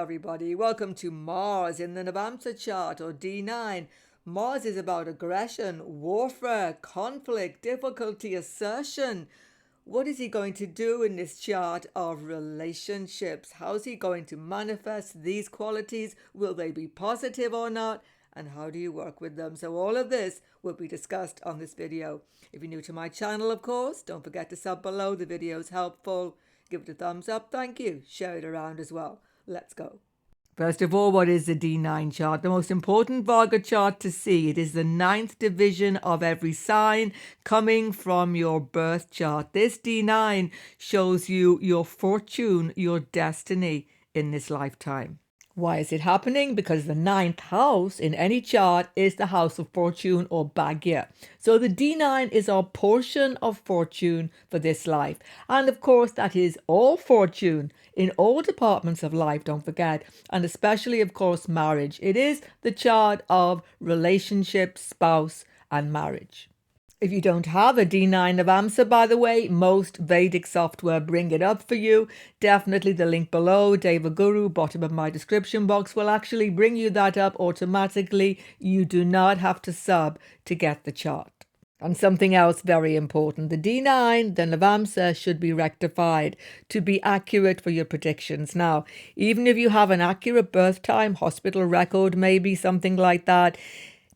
everybody. Welcome to Mars in the Navamsa chart, or D9. Mars is about aggression, warfare, conflict, difficulty, assertion. What is he going to do in this chart of relationships? How's he going to manifest these qualities? Will they be positive or not? And how do you work with them? So all of this will be discussed on this video. If you're new to my channel, of course, don't forget to sub below. The video is helpful. Give it a thumbs up. Thank you. Share it around as well. Let's go. First of all, what is the D9 chart? The most important Varga chart to see. It is the 9th division of every sign coming from your birth chart. This D9 shows you your fortune, your destiny in this lifetime. Why is it happening? Because the 9th house in any chart is the house of fortune or Bhagya. So the D9 is our portion of fortune for this life. And of course, that is all fortune in all departments of life, don't forget. And especially, of course, marriage. It is the chart of relationship, spouse, and marriage. If you don't have a D9 Navamsa, by the way, most Vedic software bring it up for you. Definitely the link below, Devaguru, bottom of my description box, will actually bring you that up automatically. You do not have to sub to get the chart. And something else very important, the D9, the Navamsa, should be rectified to be accurate for your predictions. Now, even if you have an accurate birth time, hospital record, maybe something like that,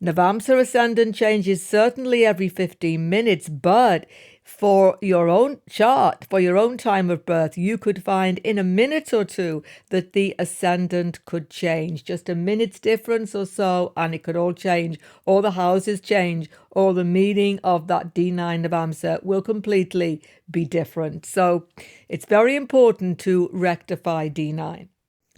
Navamsa ascendant changes certainly every 15 minutes, but for your own chart, for your own time of birth, you could find in a minute or two that the ascendant could change. Just a minute's difference or so, and it could all change. All the houses change, or the meaning of that D9 Navamsa will completely be different. So it's very important to rectify D9.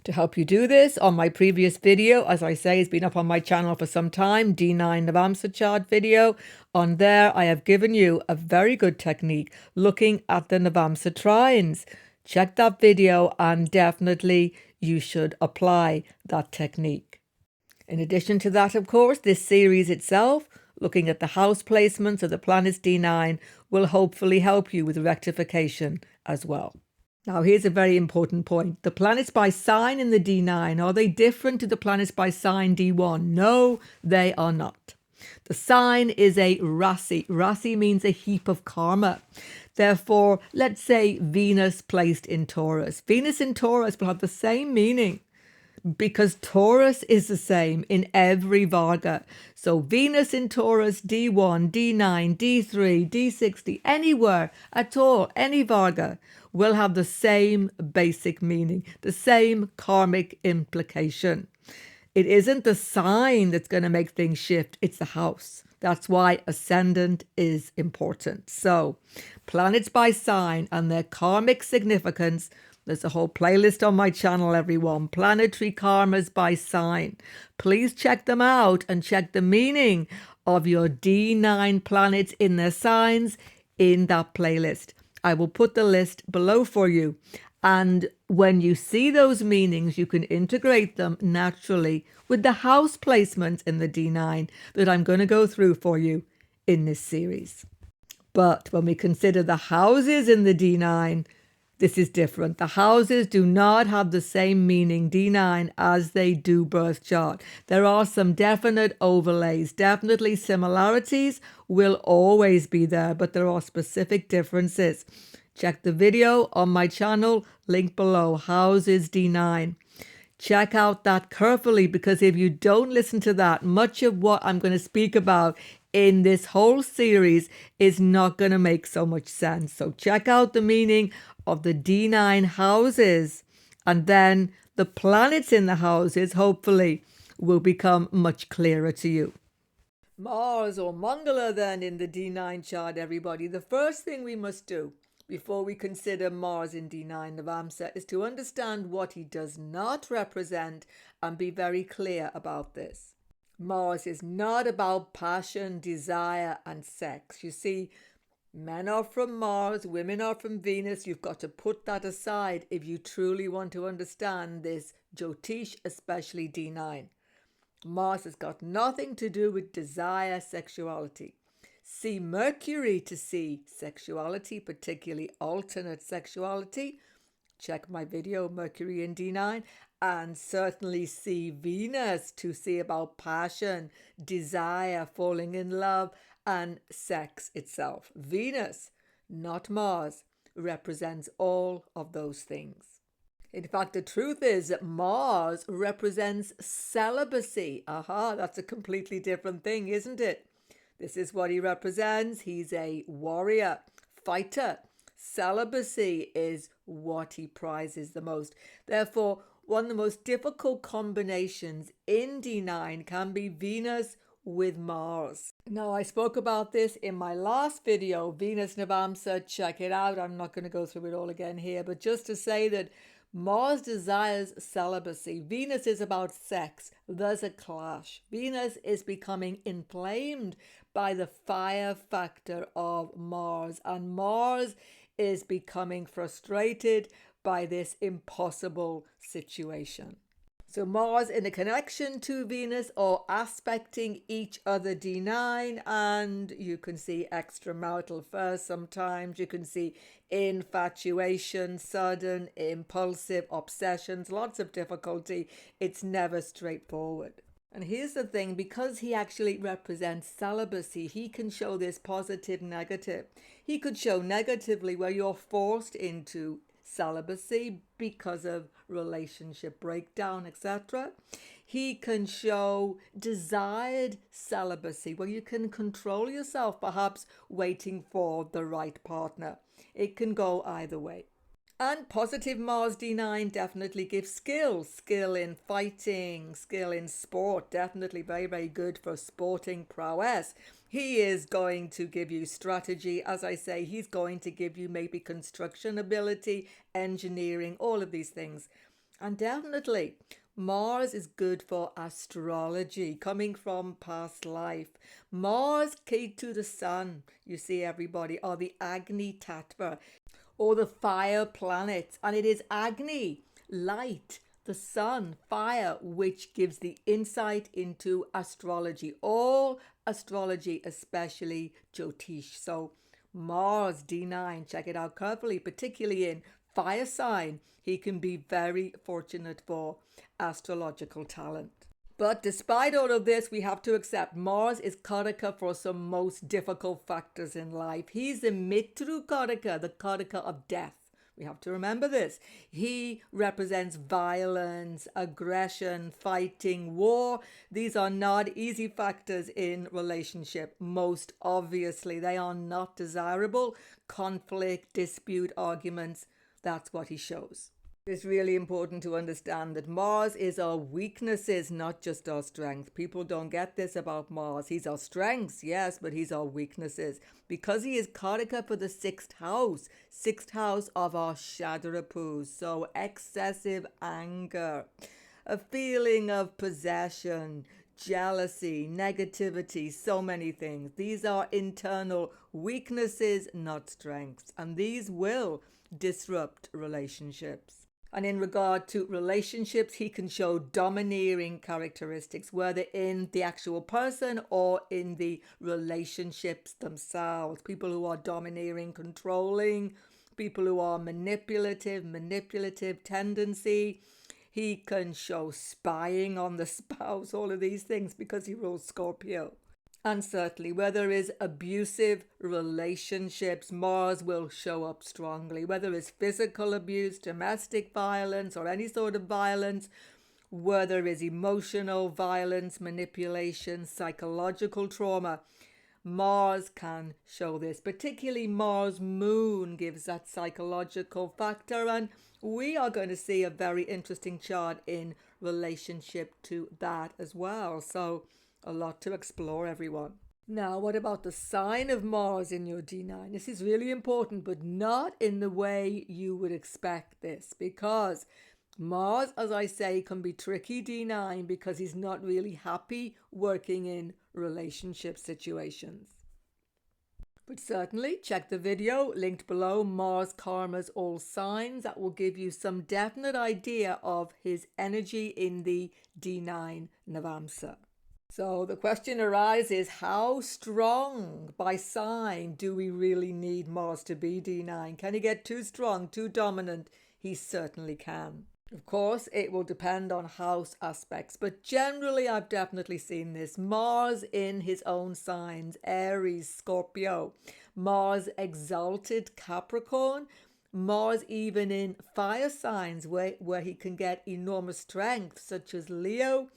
To help you do this, on my previous video, as I say, it's been up on my channel for some time, D9 Navamsa chart video. On there, I have given you a very good technique looking at the Navamsa trines. Check that video and definitely you should apply that technique. In addition to that, of course, this series itself, looking at the house placements of the planets D9, will hopefully help you with rectification as well. Now, here's a very important point. The planets by sign in the D9, are they different to the planets by sign D1? No, they are not. The sign is a rasi. Rasi means a heap of karma. Therefore, let's say Venus placed in Taurus. Venus in Taurus will have the same meaning because Taurus is the same in every Varga. So Venus in Taurus, D1, D9, D3, D60, anywhere at all, any Varga will have the same basic meaning, the same karmic implication. It isn't the sign that's going to make things shift, it's the house. That's why ascendant is important. So planets by sign and their karmic significance. There's a whole playlist on my channel, everyone. Planetary karmas by sign. Please check them out and check the meaning of your D9 planets in their signs in that playlist. I will put the list below for you. And when you see those meanings, you can integrate them naturally with the house placements in the D9 that I'm going to go through for you in this series. But when we consider the houses in the D9, this is different. The houses do not have the same meaning, D9, as they do birth chart. There are some definite overlays. Definitely similarities will always be there, but there are specific differences. Check the video on my channel, link below, houses D9. Check out that carefully, because if you don't listen to that, much of what I'm going to speak about in this whole series is not going to make so much sense. So check out the meaning of the D9 houses, and then the planets in the houses hopefully will become much clearer to you. Mars or Mangala then in the D9 chart, everybody. The first thing we must do before we consider Mars in D9 Navamsa is to understand what he does not represent and be very clear about this. Mars is not about passion, desire, and sex. You see, men are from Mars, women are from Venus. You've got to put that aside if you truly want to understand this Jyotish, especially D9. Mars has got nothing to do with desire, sexuality. See Mercury to see sexuality, particularly alternate sexuality. Check my video, Mercury in D9. and certainly see Venus to see about passion, desire, falling in love, and sex itself. Venus, not Mars, represents all of those things. In fact, the truth is that Mars represents celibacy. Aha, that's a completely different thing, isn't it? This is what he represents. He's a warrior, fighter. Celibacy is what he prizes the most. Therefore, one of the most difficult combinations in D9 can be Venus with Mars. Now, I spoke about this in my last video, Venus Navamsa. Check it out. I'm not going to go through it all again here, but just to say that Mars desires celibacy. Venus is about sex. There's a clash. Venus is becoming inflamed by the fire factor of Mars, and Mars is becoming frustrated by this impossible situation. So Mars in a connection to Venus or aspecting each other D9, and you can see extramarital affairs sometimes. You can see infatuation, sudden, impulsive obsessions, lots of difficulty. It's never straightforward. And here's the thing, because he actually represents celibacy, he can show this positive, negative. He could show negatively where you're forced into celibacy because of relationship breakdown, etc. He can show desired celibacy where you can control yourself, perhaps waiting for the right partner. It can go either way. And positive Mars D9 definitely gives skill in fighting, skill in sport, definitely very, very good for sporting prowess. He is going to give you strategy. As I say, he's going to give you maybe construction ability, engineering, all of these things. And definitely Mars is good for astrology, coming from past life. Mars, Ketu the sun, you see everybody, or the Agni Tattva, or the fire planets. And it is Agni, light, the sun, fire, which gives the insight into astrology. All astrology, especially Jyotish. So Mars D9, check it out carefully, particularly in fire sign. He can be very fortunate for astrological talent. But despite all of this, we have to accept Mars is Karaka for some most difficult factors in life. He's the Mitru Karaka, the Karaka of death. We have to remember this. He represents violence, aggression, fighting, war. These are not easy factors in relationship. Most obviously, they are not desirable. Conflict, dispute, arguments, that's what he shows. It's really important to understand that Mars is our weaknesses, not just our strength. People don't get this about Mars. He's our strengths, yes, but he's our weaknesses. Because he is Karaka for the sixth house of our Shadarapus. So excessive anger, a feeling of possession, jealousy, negativity, so many things. These are internal weaknesses, not strengths. And these will disrupt relationships. And in regard to relationships, he can show domineering characteristics, whether in the actual person or in the relationships themselves. People who are domineering, controlling, people who are manipulative tendency. He can show spying on the spouse, all of these things, because he rules Scorpio. And certainly, where there is abusive relationships, Mars will show up strongly. Whether it's physical abuse, domestic violence, or any sort of violence, where there is emotional violence, manipulation, psychological trauma, Mars can show this. Particularly Mars Moon gives that psychological factor, and we are going to see a very interesting chart in relationship to that as well. So a lot to explore, everyone. Now, what about the sign of Mars in your D9? This is really important, but not in the way you would expect this, because Mars, as I say, can be tricky D9 because he's not really happy working in relationship situations. But certainly check the video linked below, Mars Karma's All Signs. That will give you some definite idea of his energy in the D9 Navamsa. So the question arises, how strong by sign do we really need Mars to be D9? Can he get too strong, too dominant? He certainly can. Of course, it will depend on house aspects, but generally I've definitely seen this. Mars in his own signs, Aries, Scorpio, Mars exalted Capricorn, Mars even in fire signs where he can get enormous strength, such as Leo,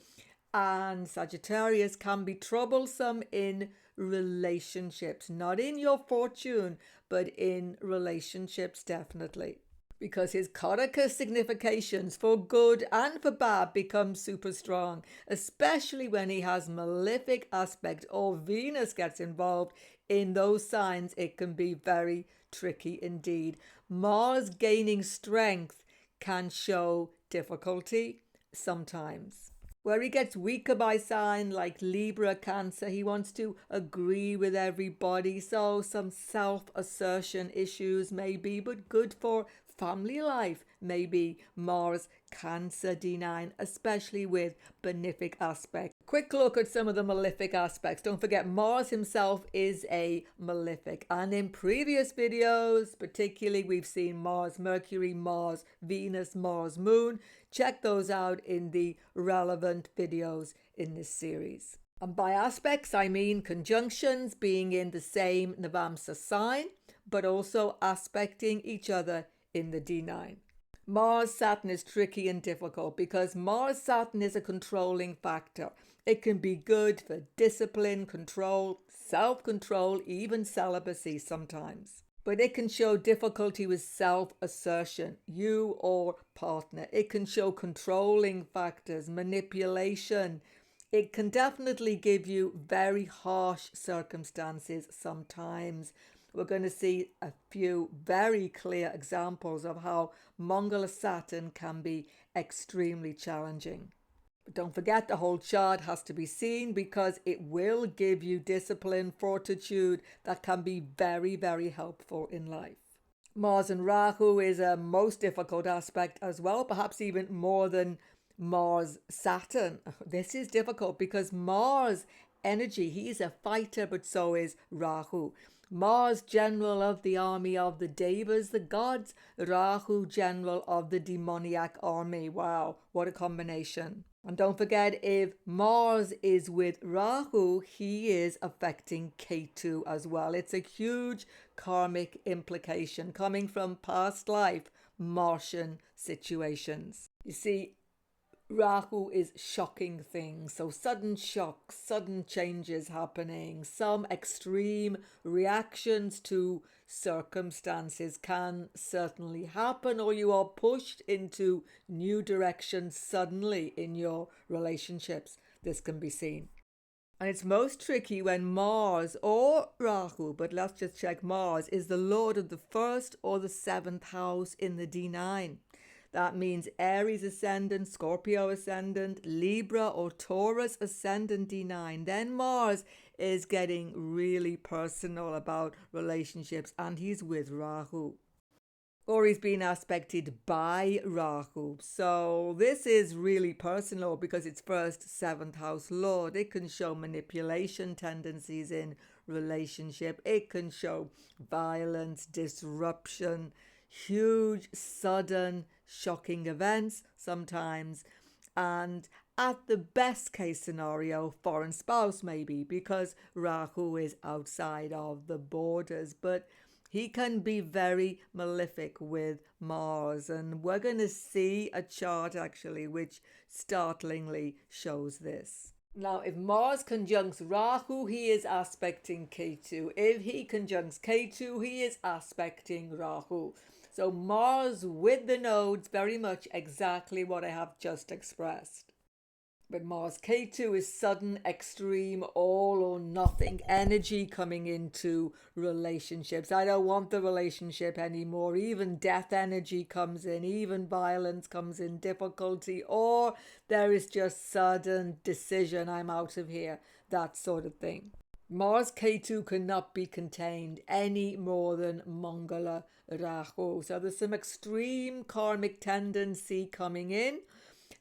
and Sagittarius can be troublesome in relationships, not in your fortune, but in relationships definitely. Because his Karakas significations for good and for bad become super strong, especially when he has malefic aspect or Venus gets involved in those signs. It can be very tricky indeed. Mars gaining strength can show difficulty sometimes. Where he gets weaker by sign like Libra, Cancer, he wants to agree with everybody. So some self-assertion issues maybe, but good for family life. Maybe Mars, Cancer, D9, especially with benefic aspect. Quick look at some of the malefic aspects. Don't forget Mars himself is a malefic. And in previous videos, particularly we've seen Mars, Mercury, Mars, Venus, Mars, Moon. Check those out in the relevant videos in this series. And by aspects, I mean conjunctions being in the same Navamsa sign, but also aspecting each other in the D9. Mars Saturn is tricky and difficult because Mars Saturn is a controlling factor. It can be good for discipline, control, self-control, even celibacy sometimes. But it can show difficulty with self-assertion, you or partner. It can show controlling factors, manipulation. It can definitely give you very harsh circumstances sometimes. We're going to see a few very clear examples of how Mangala Saturn can be extremely challenging. But don't forget, the whole chart has to be seen because it will give you discipline, fortitude that can be very, very helpful in life. Mars and Rahu is a most difficult aspect as well, perhaps even more than Mars Saturn. This is difficult because Mars energy, he is a fighter, but so is Rahu. Mars, general of the army of the Devas, the gods. Rahu, general of the demoniac army. Wow, what a combination. And don't forget, if Mars is with Rahu, he is affecting Ketu as well. It's a huge karmic implication coming from past life Martian situations. You see, Rahu is shocking things, so sudden shocks, sudden changes happening, some extreme reactions to circumstances can certainly happen, or you are pushed into new directions suddenly in your relationships. This can be seen. And it's most tricky when Mars or Rahu, but let's just check Mars, is the lord of the first or the seventh house in the D9. That means Aries ascendant, Scorpio ascendant, Libra or Taurus ascendant D9. Then Mars is getting really personal about relationships and he's with Rahu. Or he's being aspected by Rahu. So this is really personal because it's first, seventh house lord. It can show manipulation tendencies in relationship. It can show violence, disruption, huge, sudden, shocking events sometimes, and at the best case scenario, foreign spouse maybe, because Rahu is outside of the borders, but he can be very malefic with Mars, and we're going to see a chart actually which startlingly shows this. Now, if Mars conjuncts Rahu, he is aspecting Ketu. If he conjuncts Ketu, he is aspecting Rahu. So Mars with the nodes, very much exactly what I have just expressed. But Mars Ketu is sudden, extreme, all or nothing energy coming into relationships. I don't want the relationship anymore. Even death energy comes in, even violence comes in, difficulty, or there is just sudden decision, I'm out of here, that sort of thing. Mars Ketu cannot be contained any more than Mangala Rahu. So there's some extreme karmic tendency coming in,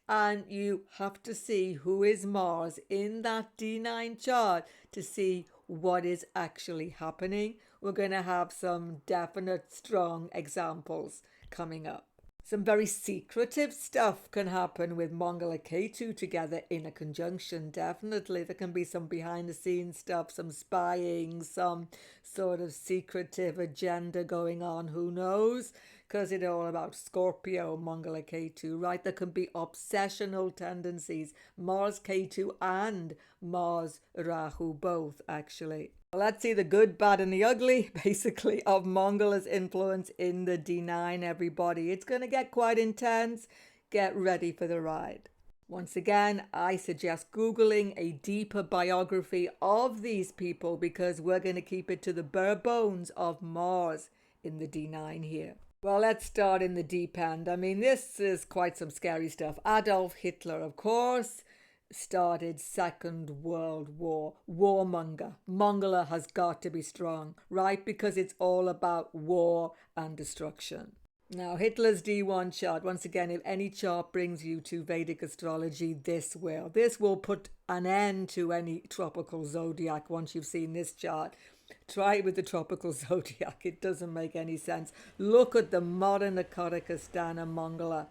and you have to see who is Mars in that D9 chart to see what is actually happening. We're going to have some definite strong examples coming up. Some very secretive stuff can happen with Mongol Ketu together in a conjunction, definitely. There can be some behind the scenes stuff, some spying, some sort of secretive agenda going on, who knows? Because it's all about Scorpio, Mongol Ketu, right? There can be obsessional tendencies, Mars Ketu and Mars Rahu, both actually. Let's see the good, bad, and the ugly, basically, of Mongola's influence in the D9, everybody. It's going to get quite intense. Get ready for the ride. Once again, I suggest Googling a deeper biography of these people because we're going to keep it to the bare bones of Mars in the D9 here. Well, let's start in the deep end. I mean, this is quite some scary stuff. Adolf Hitler, of course, started Second World War. Warmonger. Mongola has got to be strong, right? Because it's all about war and destruction. Now, Hitler's D1 chart, once again, if any chart brings you to Vedic astrology, this will. This will put an end to any tropical zodiac once you've seen this chart. Try it with the tropical zodiac. It doesn't make any sense. Look at the modern Karakas Mongola.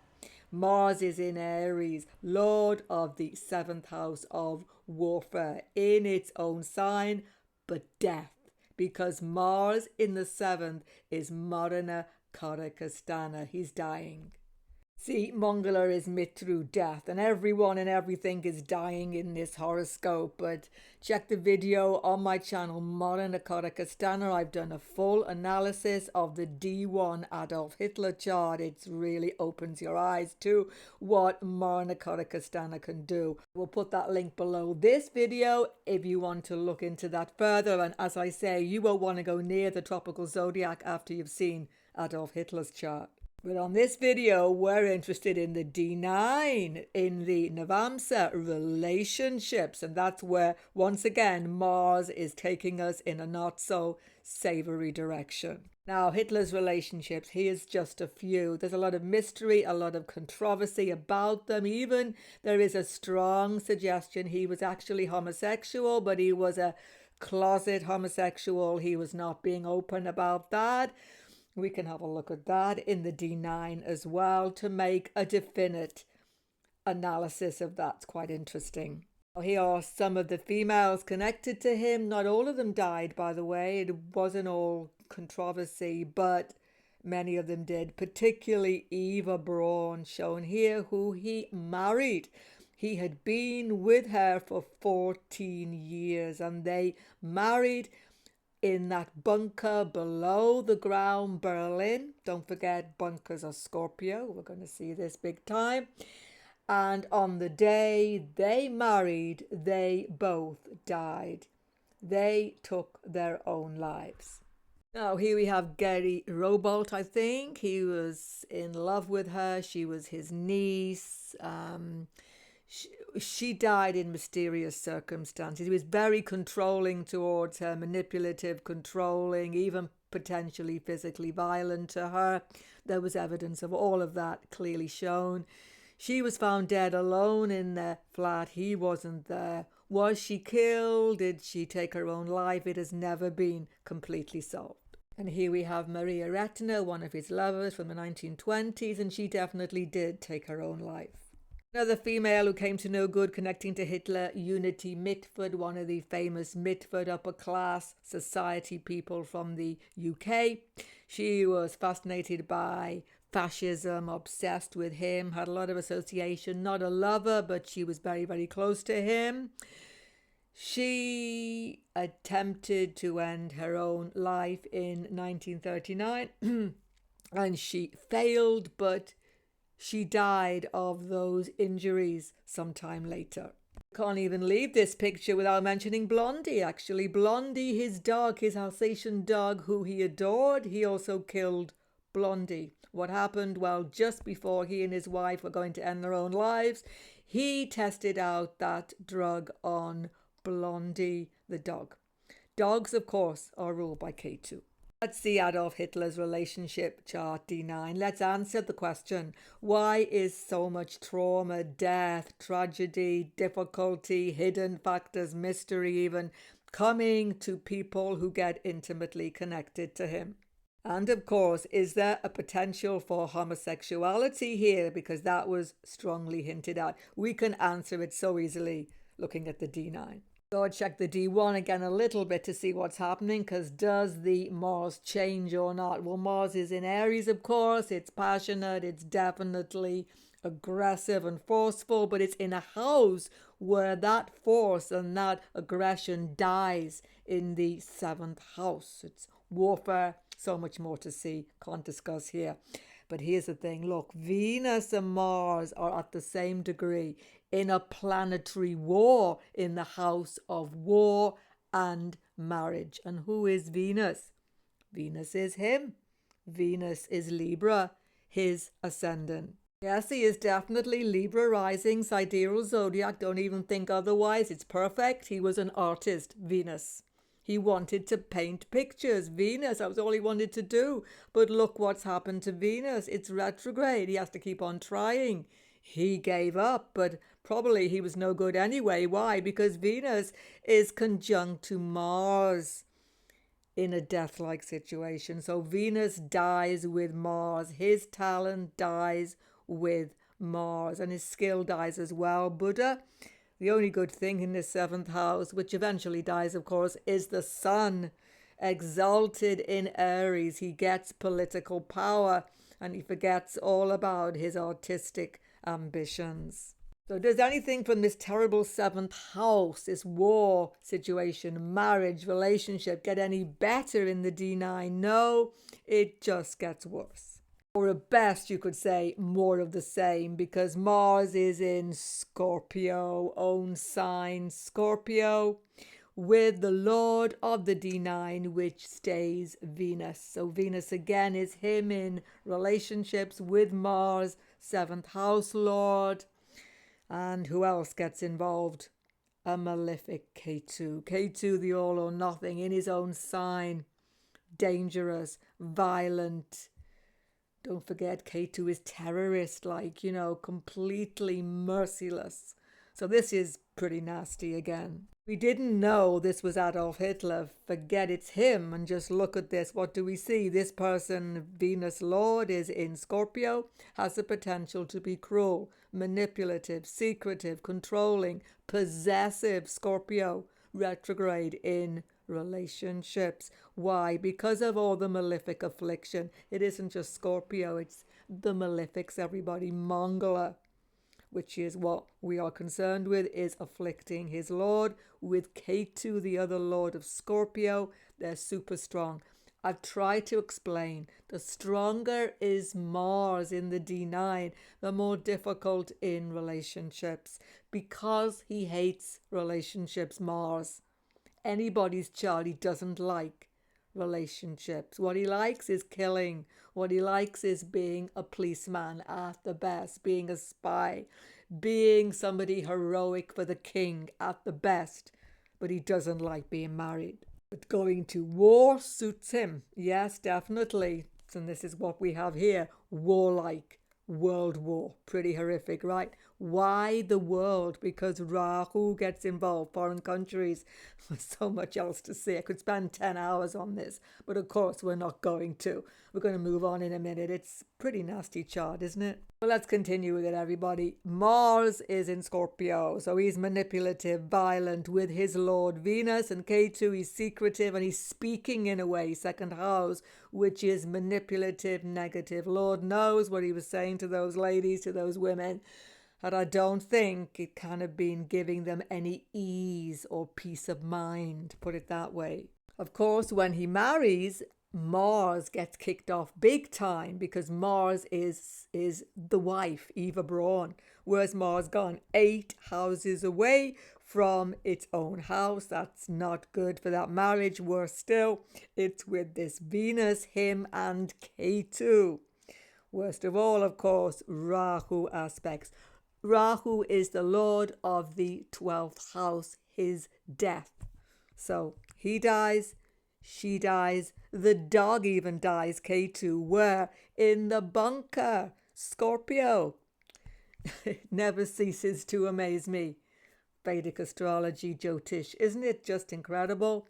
Mars is in Aries, Lord of the 7th house of warfare, in its own sign, but death, because Mars in the 7th is Marana Karakastana. He's dying. See, Mongola is mit through death, and everyone and everything is dying in this horoscope. But check the video on my channel, Marana Karakastana. I've done a full analysis of the D1 Adolf Hitler chart. It really opens your eyes to what Marana Karakastana can do. We'll put that link below this video if you want to look into that further. And as I say, you won't want to go near the tropical zodiac after you've seen Adolf Hitler's chart. But on this video, we're interested in the D9, in the Navamsa relationships. And that's where, once again, Mars is taking us in a not so savory direction. Now, Hitler's relationships, here's just a few. There's a lot of mystery, a lot of controversy about them. Even there is a strong suggestion he was actually homosexual, but he was a closet homosexual. He was not being open about that. We can have a look at that in the D9 as well to make a definite analysis of that. It's quite interesting. Here are some of the females connected to him. Not all of them died, by the way. It wasn't all controversy, but many of them did, particularly Eva Braun, shown here, who he married. He had been with her for 14 years, and they married in that bunker below the ground, Berlin. Don't forget, bunkers are Scorpio. We're going to see this big time. And on the day they married, they both died. They took their own lives. Now, here we have Gary Robolt, I think. He was in love with her. She was his niece. She died in mysterious circumstances. He was very controlling towards her, manipulative, controlling, even potentially physically violent to her. There was evidence of all of that clearly shown. She was found dead alone in the flat. He wasn't there. Was she killed? Did she take her own life? It has never been completely solved. And here we have Maria Retina, one of his lovers from the 1920s, and she definitely did take her own life. Another female who came to no good connecting to Hitler, Unity Mitford, one of the famous Mitford upper class society people from the UK. She was fascinated by fascism, obsessed with him, had a lot of association, not a lover, but she was very, very close to him. She attempted to end her own life in 1939 and she failed, but she died of those injuries sometime later. Can't even leave this picture without mentioning Blondie, actually. Blondie, his dog, his Alsatian dog, who he adored, he also killed Blondie. What happened? Well, just before he and his wife were going to end their own lives, he tested out that drug on Blondie, the dog. Dogs, of course, are ruled by Ketu. Let's see Adolf Hitler's relationship chart D9. Let's answer the question, why is so much trauma, death, tragedy, difficulty, hidden factors, mystery even, coming to people who get intimately connected to him? And of course, is there a potential for homosexuality here? Because that was strongly hinted at. We can answer it so easily looking at the D9. So I'll check the D1 again a little bit to see what's happening, because does the Mars change or not? Well, Mars is in Aries, of course. It's passionate. It's definitely aggressive and forceful, but it's in a house where that force and that aggression dies in the 7th house. It's warfare, so much more to see, can't discuss here. But here's the thing, look, Venus and Mars are at the same degree in a planetary war in the house of war and marriage. And who is Venus? Venus is him. Venus is Libra, his ascendant. Yes, he is definitely Libra rising, sidereal zodiac. Don't even think otherwise. It's perfect. He was an artist, Venus. He wanted to paint pictures. Venus, that was all he wanted to do. But look what's happened to Venus. It's retrograde. He has to keep on trying. He gave up, but probably he was no good anyway. Why? Because Venus is conjunct to Mars in a death-like situation. So Venus dies with Mars. His talent dies with Mars, and his skill dies as well. Buddha, the only good thing in the 7th house, which eventually dies, of course, is the sun. Exalted in Aries, he gets political power, and he forgets all about his artistic ambitions. So does anything from this terrible 7th house, this war situation, marriage, relationship, get any better in the D9? No, it just gets worse. Or at best, you could say more of the same, because Mars is in Scorpio, own sign Scorpio, with the Lord of the D9, which stays Venus. So Venus again is him in relationships with Mars, 7th house Lord. And who else gets involved? A malefic Ketu. Ketu, the all or nothing, in his own sign. Dangerous, violent. Don't forget, Ketu is terrorist-like, completely merciless. So this is pretty nasty again. We didn't know this was Adolf Hitler. Forget it's him, and just look at this. What do we see? This person, Venus Lord, is in Scorpio, has the potential to be cruel, manipulative, secretive, controlling, possessive. Scorpio, retrograde in relationships. Why? Because of all the malefic affliction. It isn't just Scorpio, it's the malefics, everybody. Mongala, which is what we are concerned with, is afflicting his lord. With Ketu, the other lord of Scorpio, they're super strong. I've tried to explain, the stronger is Mars in the D9, the more difficult in relationships, because he hates relationships, Mars. Anybody's child, he doesn't like relationships. What he likes is killing. What he likes is being a policeman at the best, being a spy, being somebody heroic for the king at the best. But he doesn't like being married. But going to war suits him. Yes, definitely. And this is what we have here. Warlike. World war. Pretty horrific, right? Why the world? Because Rahu gets involved, foreign countries. There's so much else to see. I could spend 10 hours on this, but of course we're not going to. We're going to move on in a minute. It's a pretty nasty chart, isn't it? Well, let's continue with it, everybody. Mars is in Scorpio, so he's manipulative, violent with his Lord Venus, and Ketu, he's secretive and he's speaking in a way, 2nd house, which is manipulative, negative. Lord knows what he was saying to those ladies, to those women. And I don't think it kind of been giving them any ease or peace of mind, put it that way. Of course, when he marries, Mars gets kicked off big time, because Mars is the wife, Eva Braun. Where's Mars gone? 8 houses away from its own house. That's not good for that marriage. Worse still, it's with this Venus, him and Ketu. Worst of all, of course, Rahu aspects. Rahu is the lord of the 12th house, his death. So he dies, she dies, the dog even dies, Ketu. Where? In the bunker, Scorpio. It never ceases to amaze me. Vedic astrology, Jyotish. Isn't it just incredible?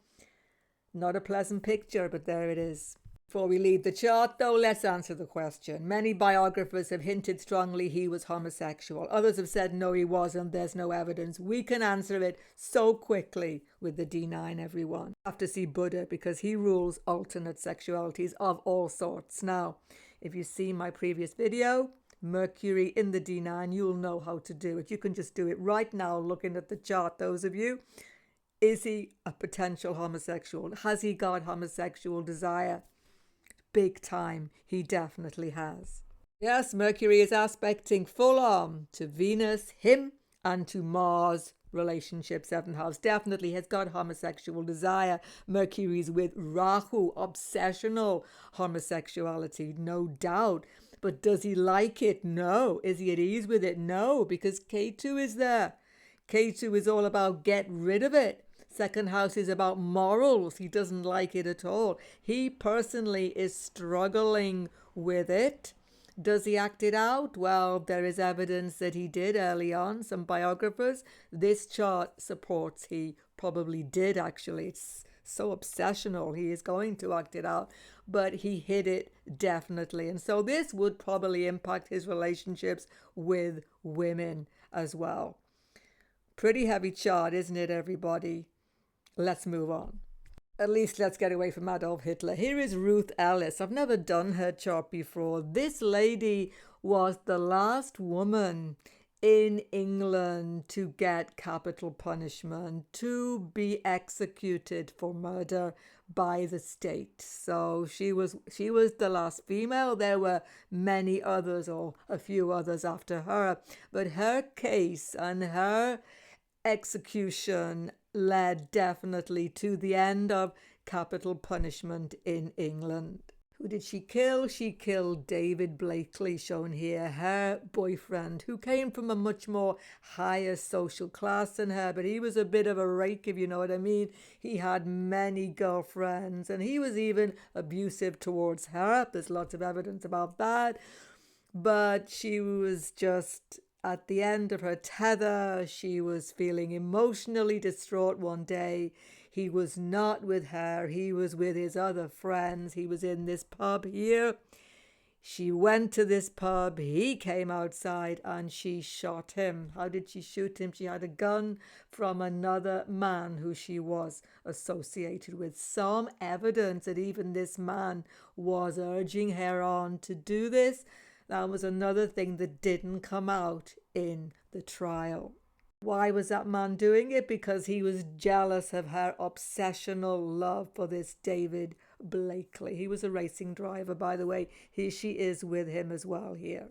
Not a pleasant picture, but there it is. Before we leave the chart, though, let's answer the question. Many biographers have hinted strongly he was homosexual. Others have said no, he wasn't. There's no evidence. We can answer it so quickly with the D9, everyone. You have to see Buddha because he rules alternate sexualities of all sorts. Now, if you see my previous video, Mercury in the D9, you'll know how to do it. You can just do it right now looking at the chart, those of you. Is he a potential homosexual? Has he got homosexual desire? Big time, he definitely has. Yes, Mercury is aspecting full on to Venus, him, and to Mars. Relationship, 7th house, definitely has got homosexual desire. Mercury's with Rahu, obsessional homosexuality, no doubt. But does he like it? No. Is he at ease with it? No, because Ketu is there. Ketu is all about get rid of it. 2nd house is about morals. He doesn't like it at all. He personally is struggling with it. Does he act it out? Well, there is evidence that he did early on. Some biographers. This chart supports he probably did actually. It's so obsessional. He is going to act it out. But he hid it definitely. And so this would probably impact his relationships with women as well. Pretty heavy chart, isn't it, everybody? Let's move on. At least let's get away from Adolf Hitler. Here is Ruth Ellis. I've never done her chart before. This lady was the last woman in England to get capital punishment, to be executed for murder by the state. So she was the last female. There were many others, or a few others after her. But her case and her execution led definitely to the end of capital punishment in England. Who did she kill? She killed David Blakely, shown here, her boyfriend, who came from a much more higher social class than her, but he was a bit of a rake, if you know what I mean. He had many girlfriends, and he was even abusive towards her. There's lots of evidence about that. But she was just at the end of her tether. She was feeling emotionally distraught one day. He was not with her. He was with his other friends. He was in this pub here. She went to this pub. He came outside and she shot him. How did she shoot him? She had a gun from another man who she was associated with. Some evidence that even this man was urging her on to do this. That was another thing that didn't come out in the trial. Why was that man doing it? Because he was jealous of her obsessional love for this David Blakely. He was a racing driver, by the way. She is with him as well here.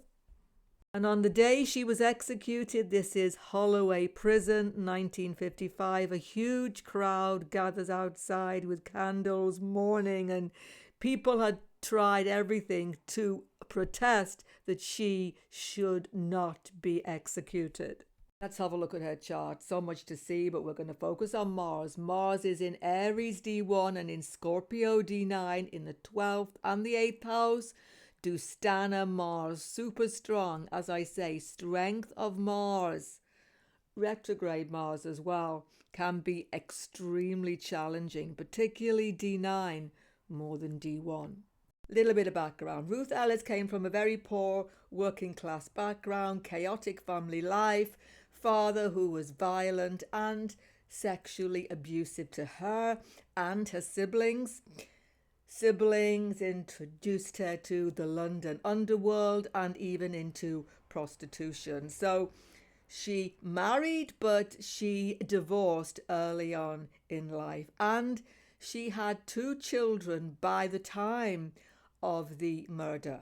And on the day she was executed, this is Holloway Prison, 1955. A huge crowd gathers outside with candles, mourning, and people had tried everything to protest that she should not be executed. Let's have a look at her chart. So much to see, but we're going to focus on Mars. Mars is in Aries D1 and in Scorpio D9 in the 12th and the 8th house. Dustana Mars, super strong. As I say, strength of Mars. Retrograde Mars as well can be extremely challenging, particularly D9 more than D1. Little bit of background. Ruth Ellis came from a very poor working class background, chaotic family life, father who was violent and sexually abusive to her and her siblings. Siblings introduced her to the London underworld and even into prostitution. So she married, but she divorced early on in life, and she had 2 children by the time of the murder.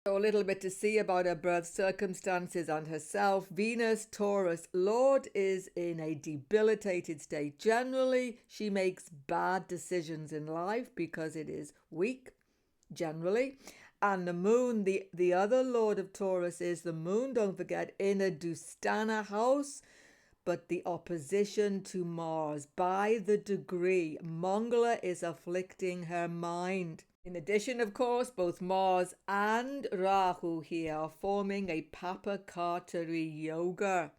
So a little bit to see about her birth circumstances and herself. Venus, Taurus, Lord is in a debilitated state. Generally, she makes bad decisions in life because it is weak, generally. And the moon, the other Lord of Taurus is the moon, don't forget, in a Dustana house. But the opposition to Mars by the degree, Mangala is afflicting her mind. In addition, of course, both Mars and Rahu here are forming a Papakatari yoga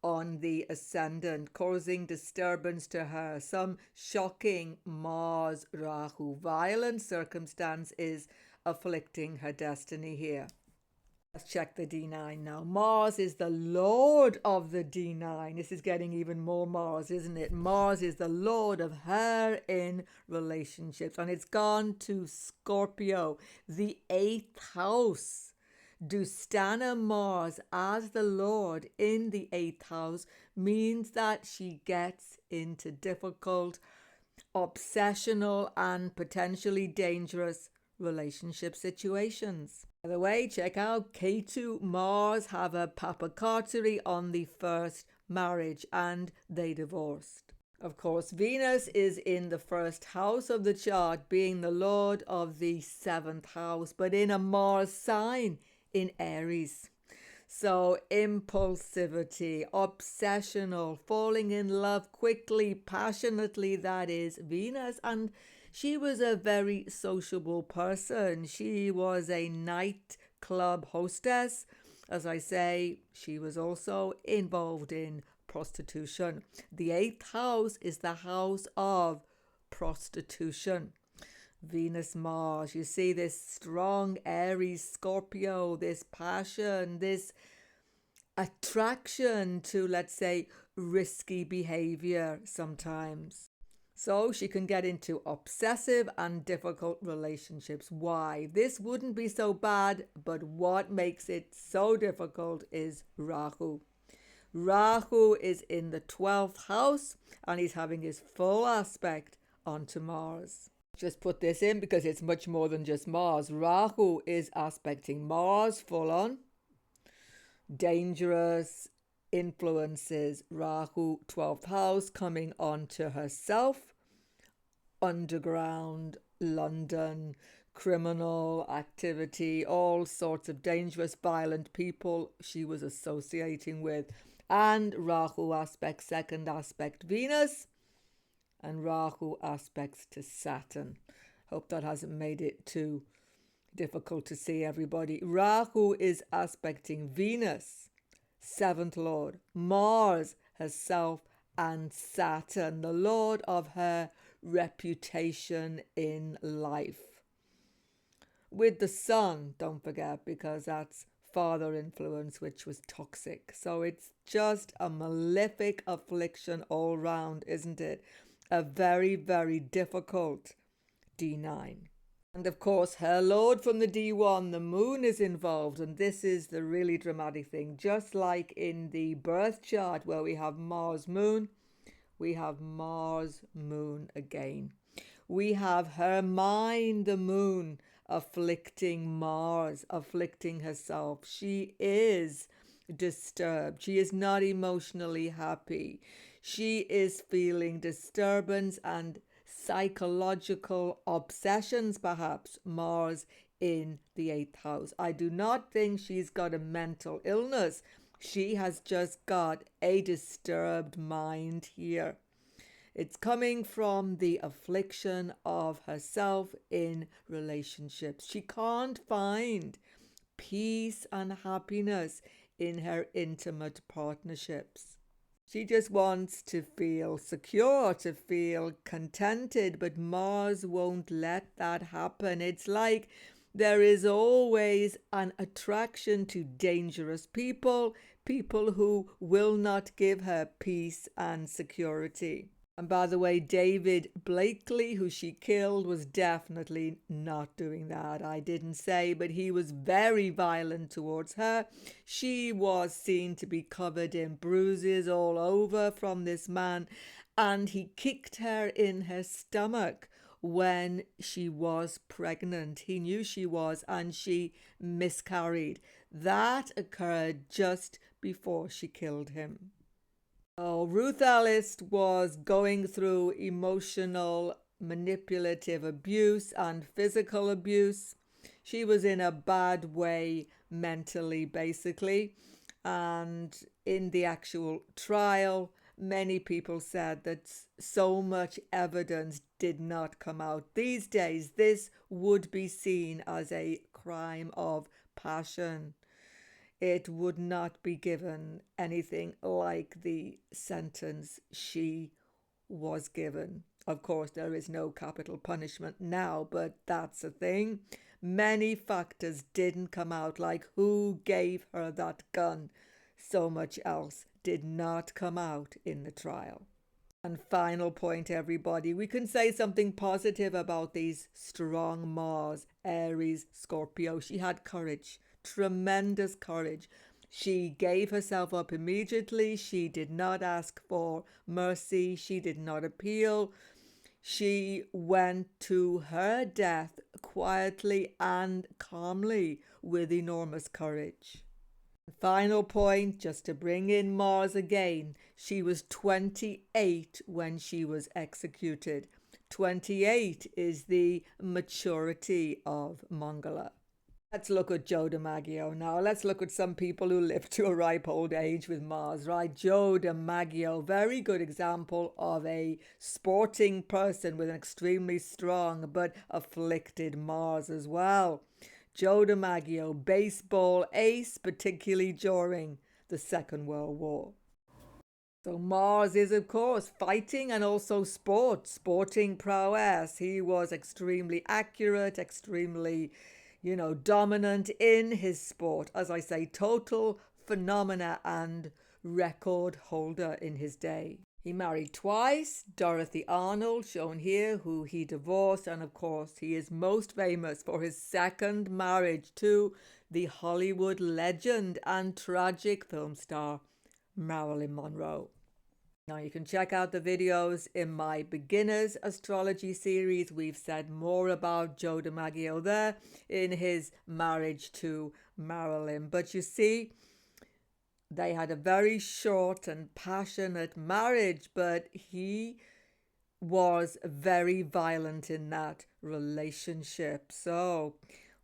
on the ascendant, causing disturbance to her. Some shocking Mars Rahu violent circumstance is afflicting her destiny here. Let's check the D9 now. Mars is the lord of the D9. This is getting even more Mars, isn't it? Mars is the lord of her in relationships, and it's gone to Scorpio, the 8th house. Dustana Mars as the lord in the 8th house means that she gets into difficult, obsessional, and potentially dangerous relationship situations. By the way, check out Ketu Mars have a papakateri on the first marriage, and they divorced. Of course, Venus is in the first house of the chart, being the lord of the 7th house, but in a Mars sign in Aries. So impulsivity, obsessional, falling in love quickly, passionately, that is Venus. And she was a very sociable person. She was a nightclub hostess. As I say, she was also involved in prostitution. The 8th house is the house of prostitution. Venus Mars, you see this strong Aries Scorpio, this passion, this attraction to, let's say, risky behavior sometimes. So she can get into obsessive and difficult relationships. Why? This wouldn't be so bad, but what makes it so difficult is Rahu. Rahu is in the 12th house, and he's having his full aspect onto Mars. Just put this in because it's much more than just Mars. Rahu is aspecting Mars full on. Dangerous influences. Rahu, 12th house, coming onto herself. Underground, London, criminal activity, all sorts of dangerous, violent people she was associating with. And Rahu aspect, second aspect Venus. And Rahu aspects to Saturn. Hope that hasn't made it too difficult to see, everybody. Rahu is aspecting Venus, 7th lord, Mars herself, and Saturn, the lord of her reputation in life. With the sun, don't forget, because that's father influence, which was toxic. So it's just a malefic affliction all round, isn't it? A very, very difficult D9. And of course, her lord from the D1, the moon, is involved. And this is the really dramatic thing. Just like in the birth chart where we have Mars moon, we have Mars moon again. We have her mind, the moon, afflicting Mars, afflicting herself. She is disturbed. She is not emotionally happy. She is feeling disturbance and psychological obsessions, perhaps. Mars in the 8th house. I do not think she's got a mental illness. She has just got a disturbed mind here. It's coming from the affliction of herself in relationships. She can't find peace and happiness in her intimate partnerships. She just wants to feel secure, to feel contented, but Mars won't let that happen. It's like there is always an attraction to dangerous people, people who will not give her peace and security. And by the way, David Blakely, who she killed, was definitely not doing that. I didn't say, but he was very violent towards her. She was seen to be covered in bruises all over from this man, and he kicked her in her stomach when she was pregnant. He knew she was, and she miscarried. That occurred just before she killed him. Oh, Ruth Ellis was going through emotional, manipulative abuse and physical abuse. She was in a bad way mentally, basically. And in the actual trial, many people said that so much evidence did not come out. These days, this would be seen as a crime of passion. it would not be given anything like the sentence she was given. Of course, there is no capital punishment now, but that's a thing. Many factors didn't come out, like who gave her that gun. So much else did not come out in the trial. And final point, everybody, we can say something positive about these strong Mars, Aries, Scorpio. She had courage, tremendous courage. She gave herself up immediately. She did not ask for mercy. She did not appeal. She went to her death quietly and calmly with enormous courage. Final point, just to bring in Mars again, she was 28 when she was executed. 28 is the maturity of Mangala. Let's look at Joe Dimaggio now. Let's look at some people who live to a ripe old age with Mars, right? Joe Dimaggio, very good example of a sporting person with an extremely strong but afflicted Mars as well. Joe Dimaggio, baseball ace, particularly during the Second World War. So Mars is, of course, fighting and also sporting prowess. He was extremely accurate, extremely dominant in his sport. As I say, total phenomena and record holder in his day. He married twice, Dorothy Arnold, shown here, who he divorced, and of course he is most famous for his second marriage to the Hollywood legend and tragic film star Marilyn Monroe. Now you can check out the videos in my beginners astrology series. We've said more about Joe Dimaggio there in his marriage to Marilyn. But you see, they had a very short and passionate marriage, but he was very violent in that relationship. So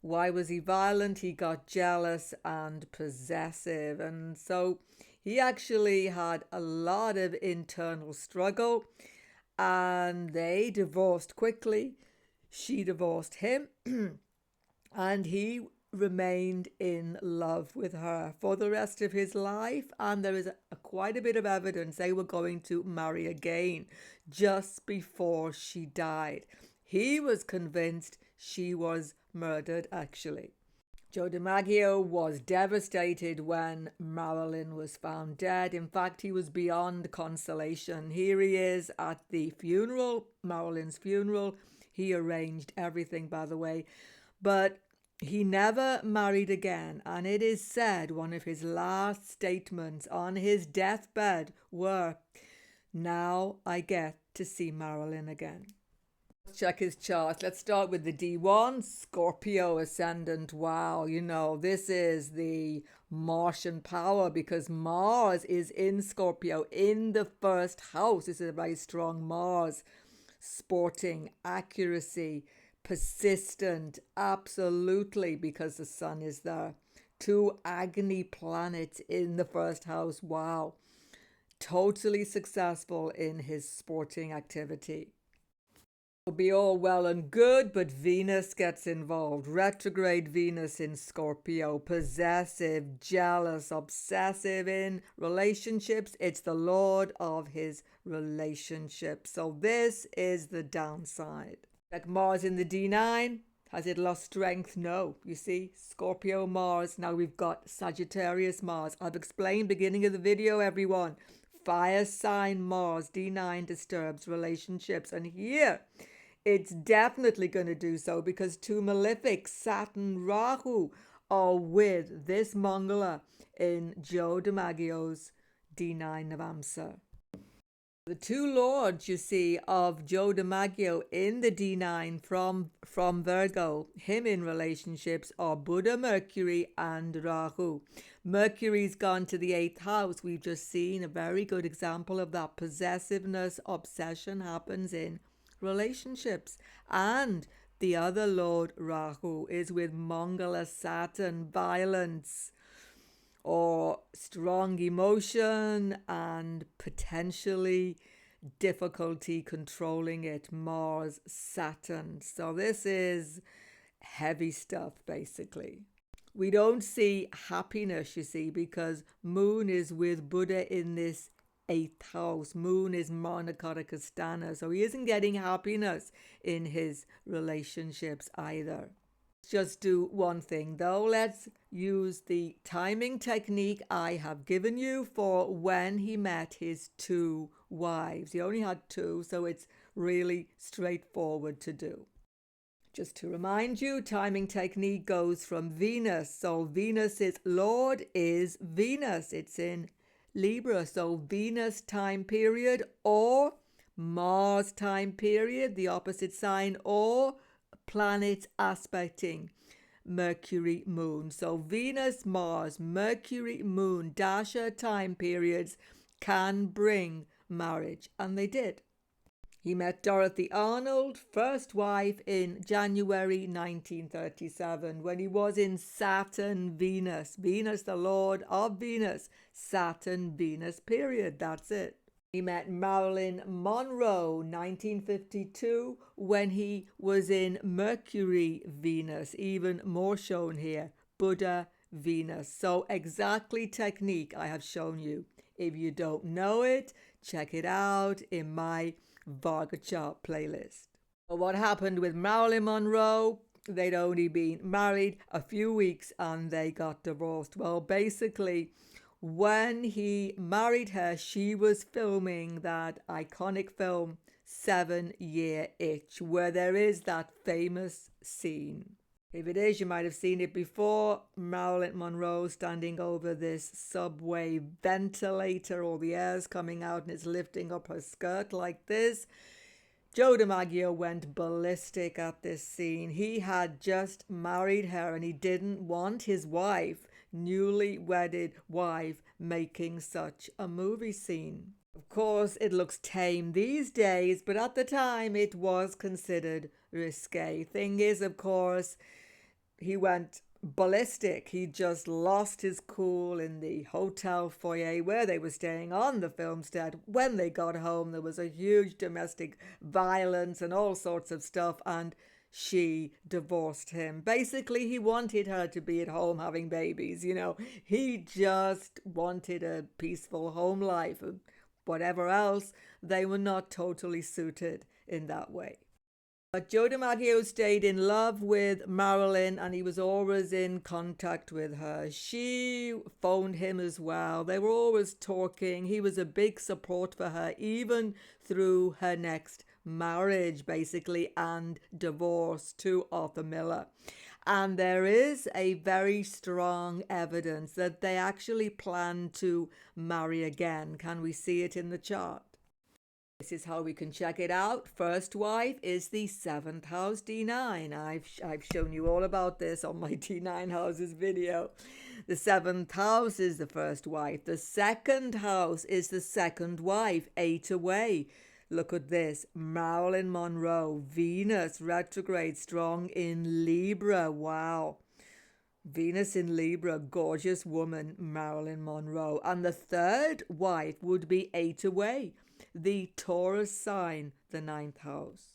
why was he violent? He got jealous and possessive, and so he actually had a lot of internal struggle, and they divorced quickly. She divorced him, and he remained in love with her for the rest of his life. And there is quite a bit of evidence they were going to marry again just before she died. He was convinced she was murdered, actually. Joe Dimaggio was devastated when Marilyn was found dead. In fact, he was beyond consolation. Here he is at the funeral, Marilyn's funeral. He arranged everything, by the way. But he never married again. And it is said one of his last statements on his deathbed were, "Now I get to see Marilyn again." Check his chart. Let's start with the D1, Scorpio ascendant. Wow, this is the Martian power because Mars is in Scorpio in the first house. This is a very strong Mars. Sporting, accuracy, persistent, absolutely, because the sun is there. 2 agony planets in the first house. Wow. Totally successful in his sporting activity. Will be all well and good, but Venus gets involved. Retrograde Venus in Scorpio, possessive, jealous, obsessive in relationships. It's the lord of his relationship. So this is the downside. Like Mars in the D9, has it lost strength? No. You see, Scorpio Mars. Now we've got Sagittarius Mars. I've explained beginning of the video, everyone. Fire sign Mars D9 disturbs relationships, and here it's definitely going to do so because 2 Malific, Saturn, Rahu are with this Mangala in Joe Dimaggio's D9 Navamsa. The 2 lords, you see, of Joe Dimaggio in the D9 from Virgo, him in relationships, are Buddha, Mercury and Rahu. Mercury's gone to the 8th house. We've just seen a very good example of that. Possessiveness, obsession happens in relationships. And the other lord, Rahu, is with Mangala, Saturn, violence or strong emotion and potentially difficulty controlling it. Mars, Saturn. So this is heavy stuff, basically. We don't see happiness, you see, because Moon is with Buddha in this 8th house. Moon is Mana Karakastana, so he isn't getting happiness in his relationships either. Just do one thing though. Let's use the timing technique I have given you for when he met his 2 wives. He only had 2, so it's really straightforward to do. Just to remind you, timing technique goes from Venus. So Venus's Lord is Venus. It's in Libra. So Venus time period or Mars time period, the opposite sign, or planets aspecting Mercury, Moon. So Venus, Mars, Mercury, Moon, Dasha time periods can bring marriage, and they did. He met Dorothy Arnold, first wife, in January 1937 when he was in Saturn, Venus. Venus, the Lord of Venus. Saturn, Venus period. That's it. He met Marilyn Monroe, 1952, when he was in Mercury, Venus. Even more shown here. Buddha, Venus. So exactly technique I have shown you. If you don't know it, check it out in my Varga chart playlist. What happened with Marilyn Monroe? They'd only been married a few weeks and they got divorced. Well, basically, when he married her, she was filming that iconic film 7-Year Itch, where there is that famous scene. If it is, you might have seen it before. Marilyn Monroe standing over this subway ventilator, all the air's coming out and it's lifting up her skirt like this. Joe Dimaggio went ballistic at this scene. He had just married her and he didn't want his wife, newly wedded wife, making such a movie scene. Of course, it looks tame these days, but at the time it was considered risque. Thing is, of course, he went ballistic. He just lost his cool in the hotel foyer where they were staying on the film set. When they got home, there was a huge domestic violence and all sorts of stuff, and she divorced him. Basically, he wanted her to be at home having babies, you know. He just wanted a peaceful home life. Whatever else, they were not totally suited in that way. But Joe Dimaggio stayed in love with Marilyn and he was always in contact with her. She phoned him as well. They were always talking. He was a big support for her, even through her next marriage, basically, and divorce to Arthur Miller. And there is a very strong evidence that they actually plan to marry again. Can we see it in the chart? This is how we can check it out. First wife is the 7th house D9. I've shown you all about this on my D9 houses video. The 7th house is the first wife. The 2nd house is the second wife, 8 away. Look at this. Marilyn Monroe, Venus retrograde strong in Libra. Wow. Venus in Libra, gorgeous woman, Marilyn Monroe. And the third wife would be 8 away. The Taurus sign, the 9th house.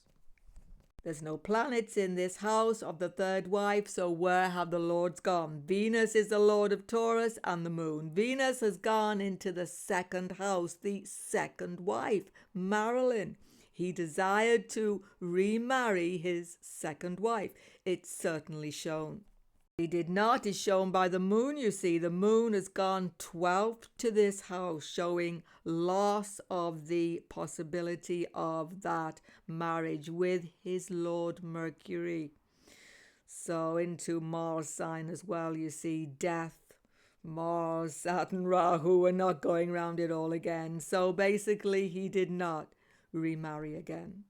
There's no planets in this house of the third wife, so where have the lords gone? Venus is the lord of Taurus and the moon. Venus has gone into the 2nd house, the second wife, Marilyn. He desired to remarry his second wife. It's certainly shown. He did not, is shown by the moon, you see. The moon has gone 12th to this house, showing loss of the possibility of that marriage with his Lord Mercury. So into Mars sign as well, you see, death, Mars, Saturn, Rahu, we're not going round it all again. So basically he did not remarry again.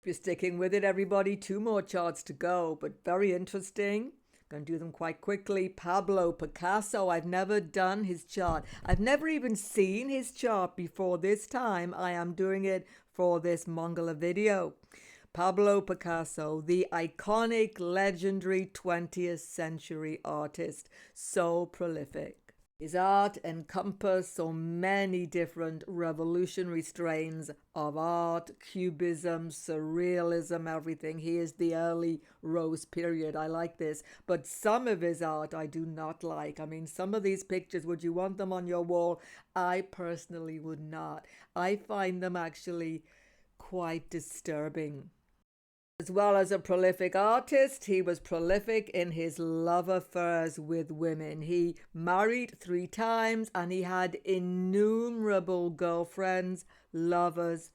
If you're sticking with it, everybody, 2 more charts to go, but very interesting. Going to do them quite quickly. Pablo Picasso, I've never done his chart. I've never even seen his chart before this time. I am doing it for this Mongol video. Pablo Picasso, the iconic, legendary 20th century artist. So prolific. His art encompassed so many different revolutionary strains of art, cubism, surrealism, everything. He is the early Rose period. I like this. But some of his art I do not like. I mean, some of these pictures, would you want them on your wall? I personally would not. I find them actually quite disturbing. As well as a prolific artist, he was prolific in his love affairs with women. He married 3 times and he had innumerable girlfriends, lovers,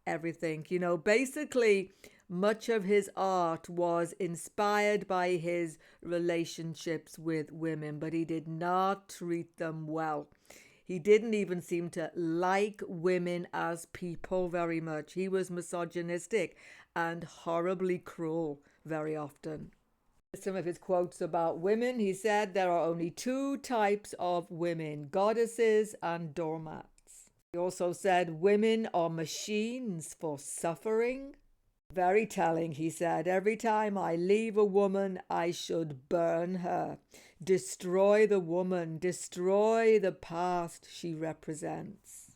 everything. You know, basically, much of his art was inspired by his relationships with women, but he did not treat them well. He didn't even seem to like women as people very much. He was misogynistic and horribly cruel very often. Some of his quotes about women, he said there are only 2 types of women, goddesses and doormats. He also said women are machines for suffering. Very telling, he said, every time I leave a woman, I should burn her. Destroy the woman, destroy the past she represents.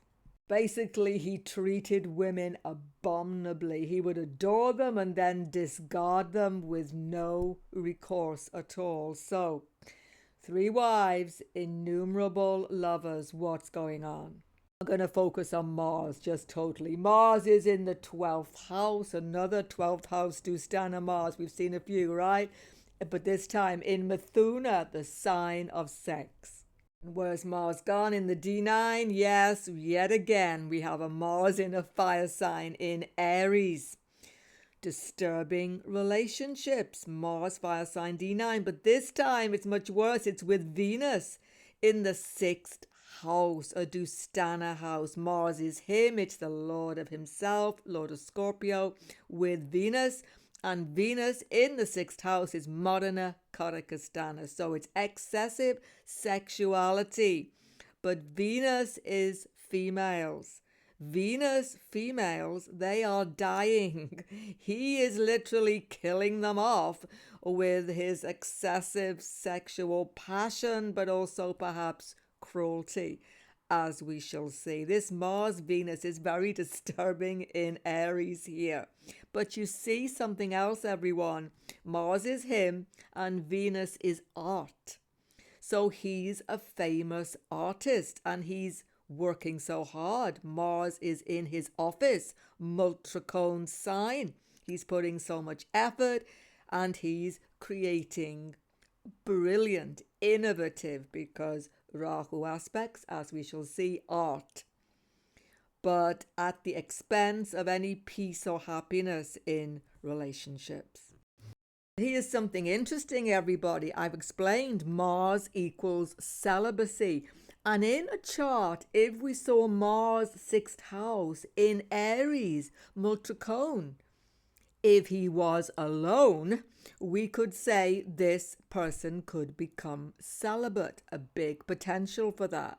Basically, he treated women abominably. He would adore them and then discard them with no recourse at all. So, 3 wives, innumerable lovers. What's going on? I'm going to focus on Mars just totally. Mars is in the 12th house, another 12th house Dustana Mars. We've seen a few, right? But this time in Mithuna, the sign of sex. Where's Mars gone? In the D9? Yes, yet again, we have a Mars in a fire sign in Aries. Disturbing relationships. Mars, fire sign D9. But this time it's much worse. It's with Venus in the 6th house, a Dustana house. Mars is him. It's the Lord of himself, Lord of Scorpio, with Venus. And Venus in the 6th house is Modena Karakastana. So it's excessive sexuality. But Venus is females. Venus females, they are dying. He is literally killing them off with his excessive sexual passion, but also perhaps cruelty, as we shall see. This Mars Venus is very disturbing in Aries here. But you see something else, everyone. Mars is him and Venus is art. So he's a famous artist and he's working so hard. Mars is in his office, Multricone sign. He's putting so much effort and he's creating brilliant, innovative, because Rahu aspects, as we shall see, art, but at the expense of any peace or happiness in relationships. Here's something interesting, everybody. I've explained Mars equals celibacy. And in a chart, if we saw Mars 6th house in Aries, Multricone, if he was alone, we could say this person could become celibate, a big potential for that.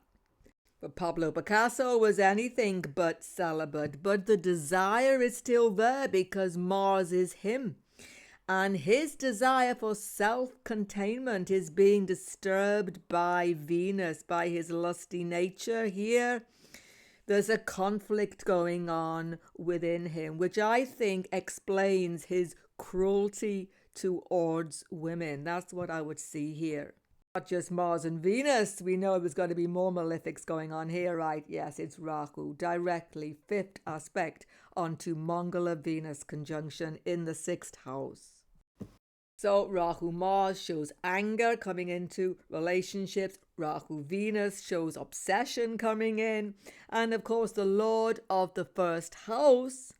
But Pablo Picasso was anything but celibate, but the desire is still there because Mars is him. And his desire for self-containment is being disturbed by Venus, by his lusty nature here. There's a conflict going on within him, which I think explains his cruelty towards women. That's what I would see here. Not just Mars and Venus. We know there's going to be more malefics going on here, right? Yes, it's Rahu, directly 5th aspect onto Mongala Venus conjunction in the 6th house. So Rahu Mars shows anger coming into relationships. Rahu Venus shows obsession coming in. And of course, the Lord of the 1st house,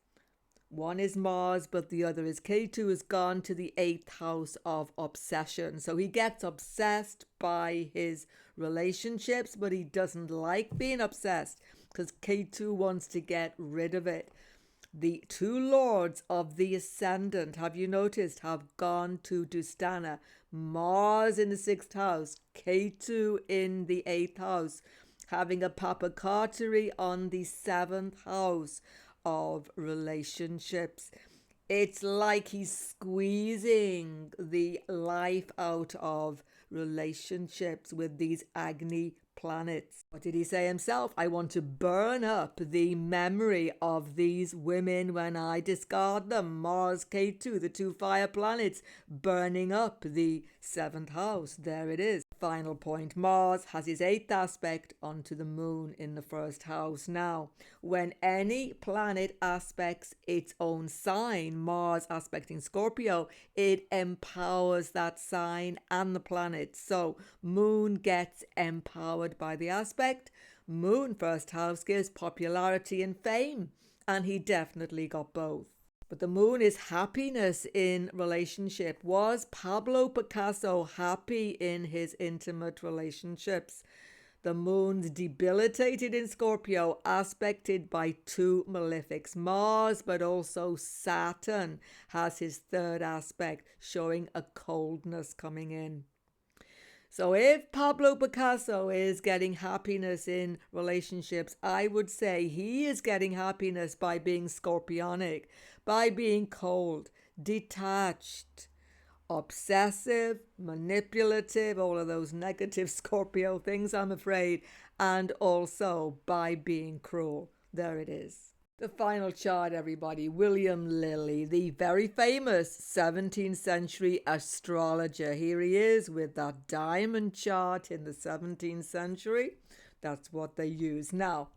one is Mars, but the other is Ketu, has gone to the 8th house of obsession. So he gets obsessed by his relationships, but he doesn't like being obsessed because Ketu wants to get rid of it. The 2 lords of the ascendant, have you noticed, have gone to Dustana. Mars in the 6th house, Ketu in the 8th house, having a papakatari on the 7th house of relationships. It's like he's squeezing the life out of relationships with these Agni planets. What did he say himself? I want to burn up the memory of these women when I discard them. Mars, Ketu, the two fire planets, burning up the 7th house. There it is. Final point. Mars has his 8th aspect onto the moon in the 1st house. Now, when any planet aspects its own sign, Mars aspecting Scorpio, it empowers that sign and the planet. So moon gets empowered by the aspect. Moon 1st house gives popularity and fame, and he definitely got both. But the moon is happiness in relationship. Was Pablo Picasso happy in his intimate relationships? The moon's debilitated in Scorpio, aspected by two malefics. Mars, but also Saturn has his 3rd aspect, showing a coldness coming in. So if Pablo Picasso is getting happiness in relationships, I would say he is getting happiness by being scorpionic, by being cold, detached, obsessive, manipulative, all of those negative Scorpio things, I'm afraid, and also by being cruel. There it is. The final chart, everybody. William Lilly, the very famous 17th century astrologer. Here he is with that diamond chart in the 17th century. That's what they use. Now,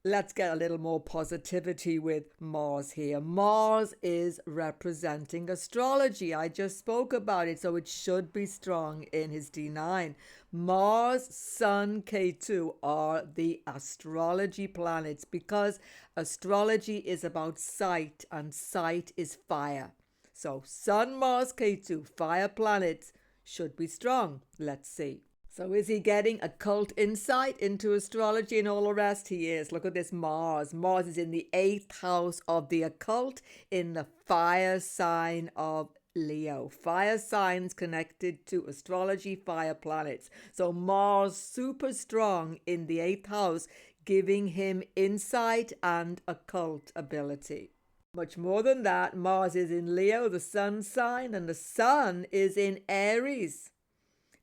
let's get a little more positivity with Mars here. Mars is representing astrology. I just spoke about it, so it should be strong in his D9. Mars, Sun, Ketu are the astrology planets because astrology is about sight and sight is fire. So Sun, Mars, Ketu, fire planets should be strong. Let's see. So is he getting occult insight into astrology and all the rest? He is. Look at this Mars. Mars is in the 8th house of the occult in the fire sign of Leo. Fire signs connected to astrology, fire planets. So Mars super strong in the 8th house, giving him insight and occult ability. Much more than that, Mars is in Leo, the sun sign, and the sun is in Aries,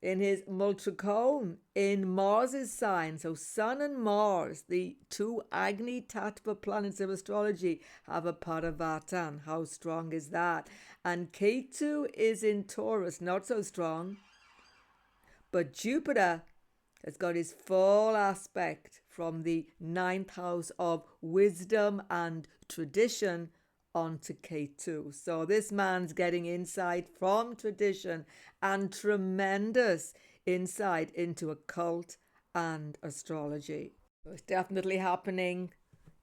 in his multicone, in Mars's sign. So Sun and Mars, the two Agni Tattva planets of astrology, have a Paravatan. How strong is that? And Ketu is in Taurus, not so strong. But Jupiter has got his full aspect from the 9th house of wisdom and tradition onto Ketu. So this man's getting insight from tradition and tremendous insight into occult and astrology. So it's definitely happening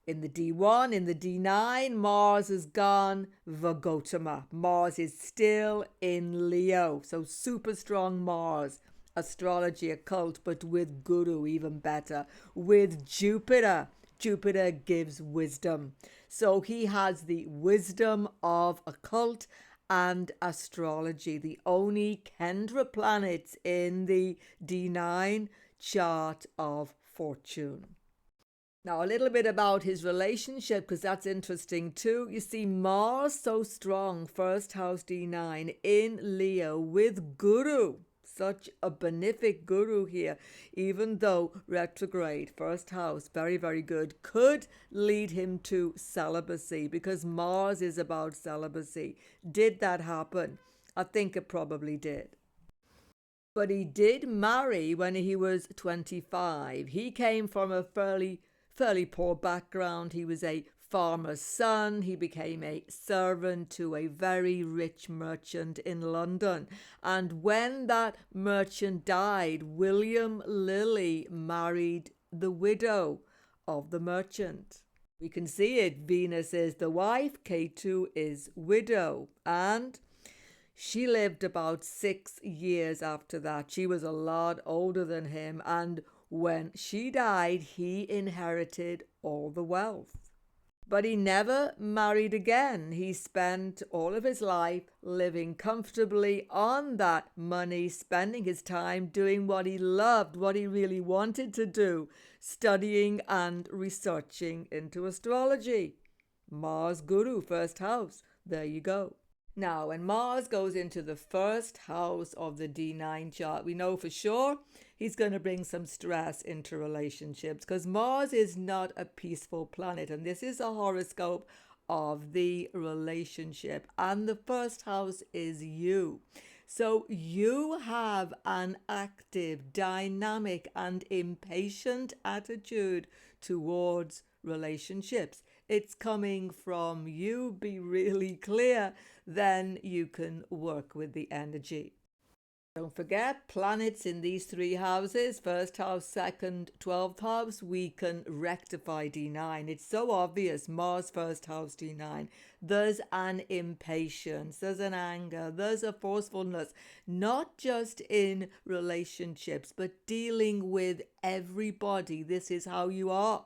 in the D1. In the D9, Mars has gone Vagotama. Mars is still in Leo. So super strong Mars. Astrology, occult, but with Guru, even better. With Jupiter. Jupiter gives wisdom. So he has the wisdom of occult and astrology, the only Kendra planets in the D9 chart of fortune. Now, a little bit about his relationship, because that's interesting too. You see, Mars so strong, 1st house D9 in Leo with Guru. Such a benefic guru here, even though retrograde, 1st house, very, very good, could lead him to celibacy because Mars is about celibacy. Did that happen? I think it probably did. But he did marry when he was 25. He came from a fairly poor background. He was a farmer's son. He became a servant to a very rich merchant in London. And when that merchant died, William Lilly married the widow of the merchant. We can see it. Venus is the wife, Ketu is widow. And she lived about 6 years after that. She was a lot older than him. And when she died, he inherited all the wealth. But he never married again. He spent all of his life living comfortably on that money, spending his time doing what he loved, what he really wanted to do, studying and researching into astrology. Mars Guru, 1st house. There you go. Now, when Mars goes into the first house of the D9 chart, we know for sure he's going to bring some stress into relationships because Mars is not a peaceful planet. And this is a horoscope of the relationship. And the first house is you. So you have an active, dynamic, and impatient attitude towards relationships. It's coming from you. Be really clear, then you can work with the energy. Don't forget, planets in these three houses, first house, second, 12th house, we can rectify D9. It's so obvious, Mars, first house, D9. There's an impatience, there's an anger, there's a forcefulness, not just in relationships, but dealing with everybody. This is how you are.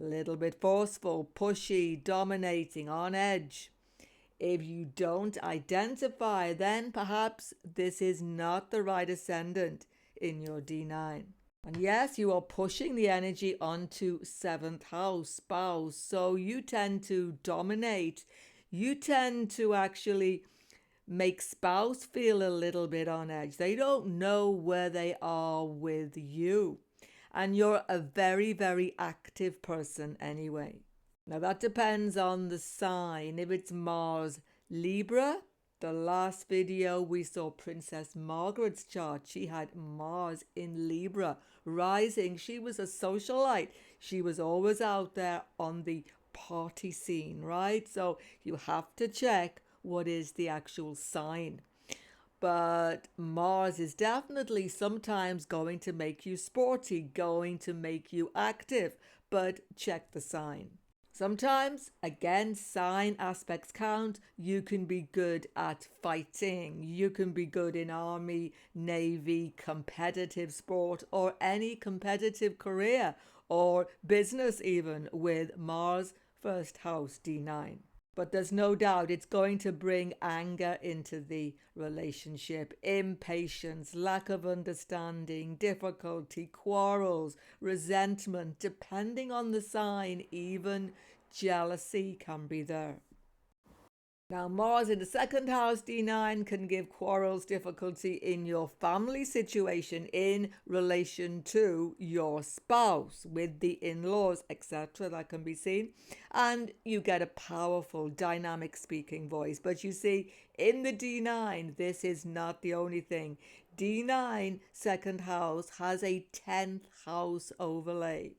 A little bit forceful, pushy, dominating, on edge. If you don't identify, then perhaps this is not the right ascendant in your D9. And yes, you are pushing the energy onto 7th house, spouse. So you tend to dominate. You tend to actually make spouse feel a little bit on edge. They don't know where they are with you. And you're a very, very active person anyway. Now that depends on the sign. If it's Mars Libra, the last video we saw Princess Margaret's chart. She had Mars in Libra rising. She was a socialite. She was always out there on the party scene, right? So you have to check what is the actual sign. But Mars is definitely sometimes going to make you sporty, going to make you active, but check the sign. Sometimes, again, sign aspects count. You can be good at fighting. You can be good in army, navy, competitive sport, or any competitive career or business even with Mars first house D9. But there's no doubt it's going to bring anger into the relationship, impatience, lack of understanding, difficulty, quarrels, resentment, depending on the sign, even jealousy can be there. Now, Mars in the second house, D9, can give quarrels, difficulty in your family situation in relation to your spouse, with the in-laws, etc. That can be seen. And you get a powerful, dynamic speaking voice. But you see, in the D9, this is not the only thing. D9, second house, has a 10th house overlay.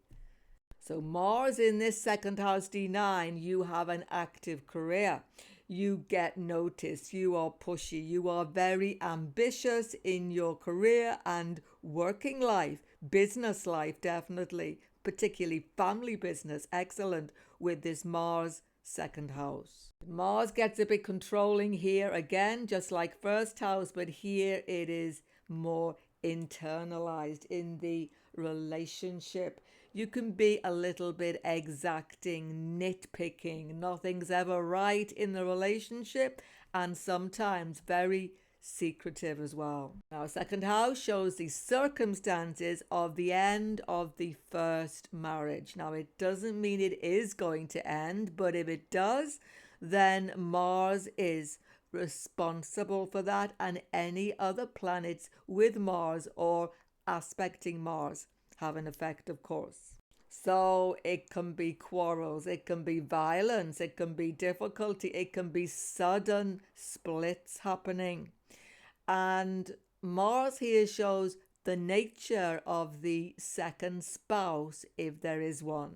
So Mars in this second house, D9, you have an active career. You get noticed, you are pushy, you are very ambitious in your career and working life, business life definitely, particularly family business, excellent with this Mars second house. Mars gets a bit controlling here again, just like first house, but here it is more internalized in the relationship. You can be a little bit exacting, nitpicking. Nothing's ever right in the relationship, and sometimes very secretive as well. Now, second house shows the circumstances of the end of the first marriage. Now, it doesn't mean it is going to end, but if it does, then Mars is responsible for that, and any other planets with Mars or aspecting Mars have an effect, of course. So it can be quarrels, it can be violence, it can be difficulty, it can be sudden splits happening. And Mars here shows the nature of the second spouse, if there is one.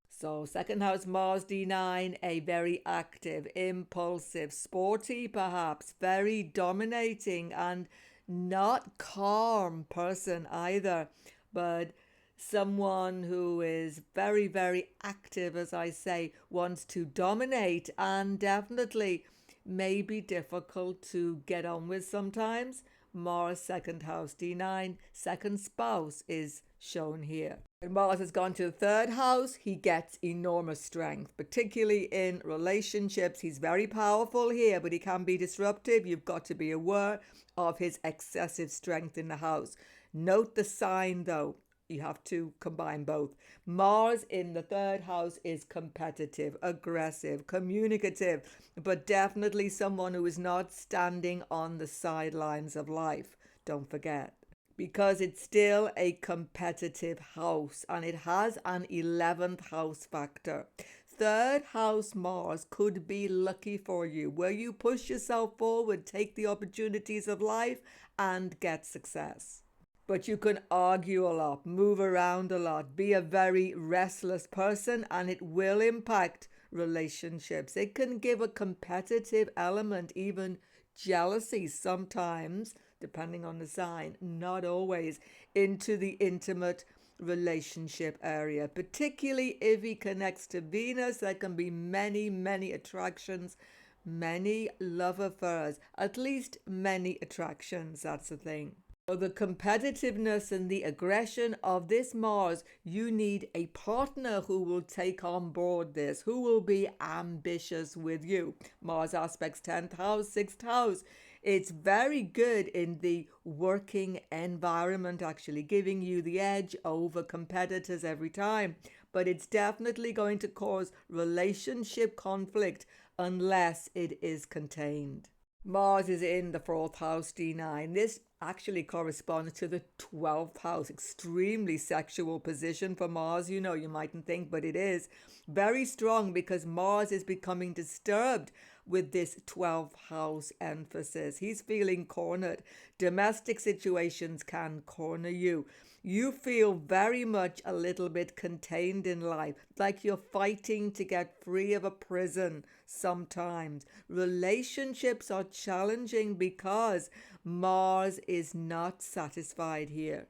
So second house Mars D9, a very active, impulsive, sporty perhaps, very dominating and not calm person either, but someone who is very, very active, as I say, wants to dominate and definitely may be difficult to get on with sometimes. Mars second house D9, second spouse is shown here. When Mars has gone to the third house, he gets enormous strength, particularly in relationships. He's very powerful here, but he can be disruptive. You've got to be aware of his excessive strength in the house. Note the sign though. you have to combine both. Mars in the third house is competitive, aggressive, communicative, but definitely someone who is not standing on the sidelines of life. Don't forget. Because it's still a competitive house and it has an 11th house factor. Third house Mars could be lucky for you, where you push yourself forward, take the opportunities of life, and get success. But you can argue a lot, move around a lot, be a very restless person, and it will impact relationships. It can give a competitive element, even jealousy sometimes, depending on the sign, not always, into the intimate relationship area, particularly if he connects to Venus. There can be many attractions, many love affairs, at least many attractions. That's the thing. So the competitiveness and the aggression of this Mars, you need a partner who will take on board this, who will be ambitious with you. Mars aspects 10th house, 6th house. It's very good in the working environment, actually giving you the edge over competitors every time. But it's definitely going to cause relationship conflict unless it is contained. Mars is in the 4th house D9. This actually corresponds to the 12th house. Extremely sexual position for Mars. You know, you mightn't think, but it is very strong because Mars is becoming disturbed with this 12th house emphasis. He's feeling cornered. Domestic situations can corner you. You feel very much a little bit contained in life, like you're fighting to get free of a prison sometimes. Relationships are challenging because Mars is not satisfied here.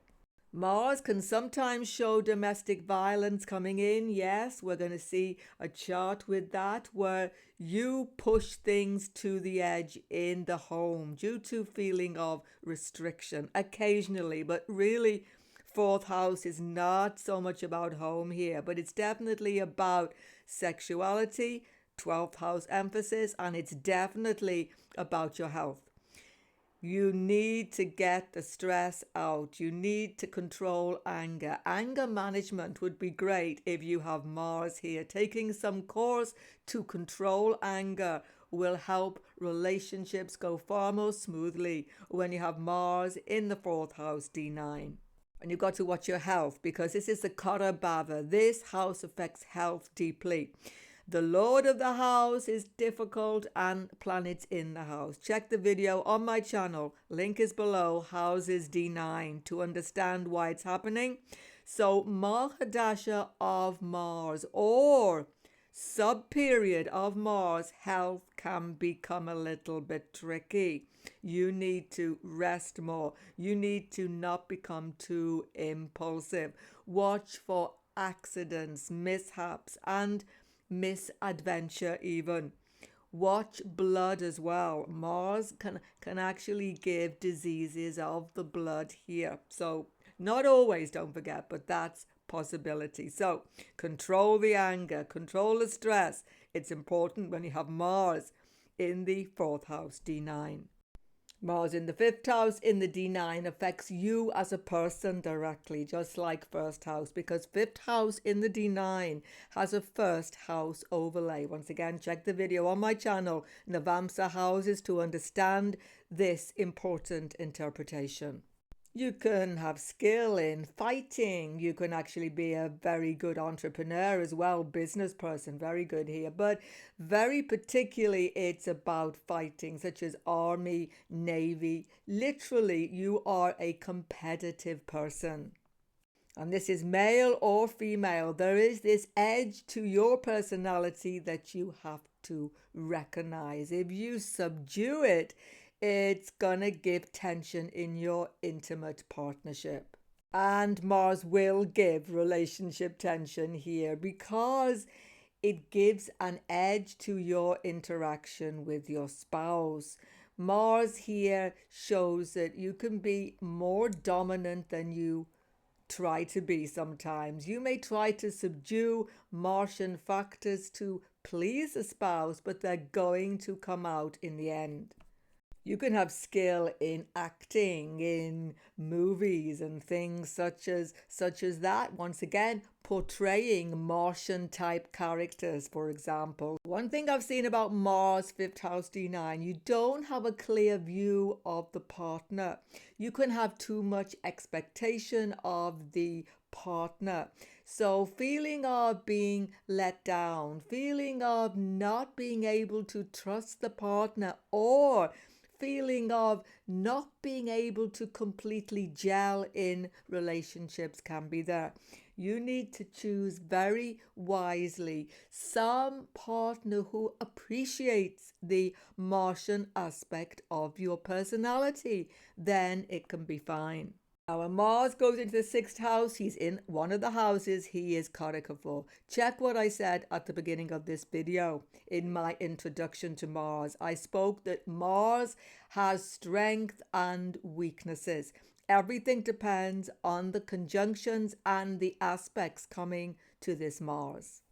Mars can sometimes show domestic violence coming in. Yes, we're going to see a chart with that where you push things to the edge in the home due to feeling of restriction occasionally, but really 4th house is not so much about home here, but it's definitely about sexuality, 12th house emphasis, and it's definitely about your health. You need to get the stress out. You need to control anger. Anger management would be great if you have Mars here. Taking some course to control anger will help relationships go far more smoothly when you have Mars in the 4th house D9. And you've got to watch your health because this is the Kara Bhava. This house affects health deeply. The Lord of the house is difficult and planets in the house. Check the video on my channel. Link is below, houses D9, to understand why it's happening. So Mahadasha of Mars or sub-period of Mars, health can become a little bit tricky. You need to rest more. You need to not become too impulsive. Watch for accidents, mishaps, and misadventure even. Watch blood as well. Mars can actually give diseases of the blood here. So not always, don't forget, but that's possibility. So control the anger, control the stress. It's important when you have Mars in the 4th house D9. Mars in the 5th house in the D9 affects you as a person directly, just like 1st house, because 5th house in the D9 has a 1st house overlay. Once again, check the video on my channel, Navamsa houses, to understand this important interpretation. You can have skill in fighting. You can actually be a very good entrepreneur as well, business person, very good here. But very particularly, it's about fighting, such as army, navy. Literally, you are a competitive person. And this is male or female. There is this edge to your personality that you have to recognize. If you subdue it, it's gonna give tension in your intimate partnership. And Mars will give relationship tension here because it gives an edge to your interaction with your spouse. Mars here shows that you can be more dominant than you try to be sometimes. You may try to subdue Martian factors to please a spouse, but they're going to come out in the end. You can have skill in acting, in movies and things such as that. Once again, portraying Martian type characters, for example. One thing I've seen about Mars 5th house D9, you don't have a clear view of the partner. You can have too much expectation of the partner. So feeling of being let down, feeling of not being able to trust the partner, or feeling of not being able to completely gel in relationships can be there. You need to choose very wisely some partner who appreciates the Martian aspect of your personality. Then it can be fine. Now, when Mars goes into the 6th house, he's in one of the houses he is Karaka for. Check what I said at the beginning of this video in my introduction to Mars. I spoke that Mars has strength and weaknesses. Everything depends on the conjunctions and the aspects coming to this Mars.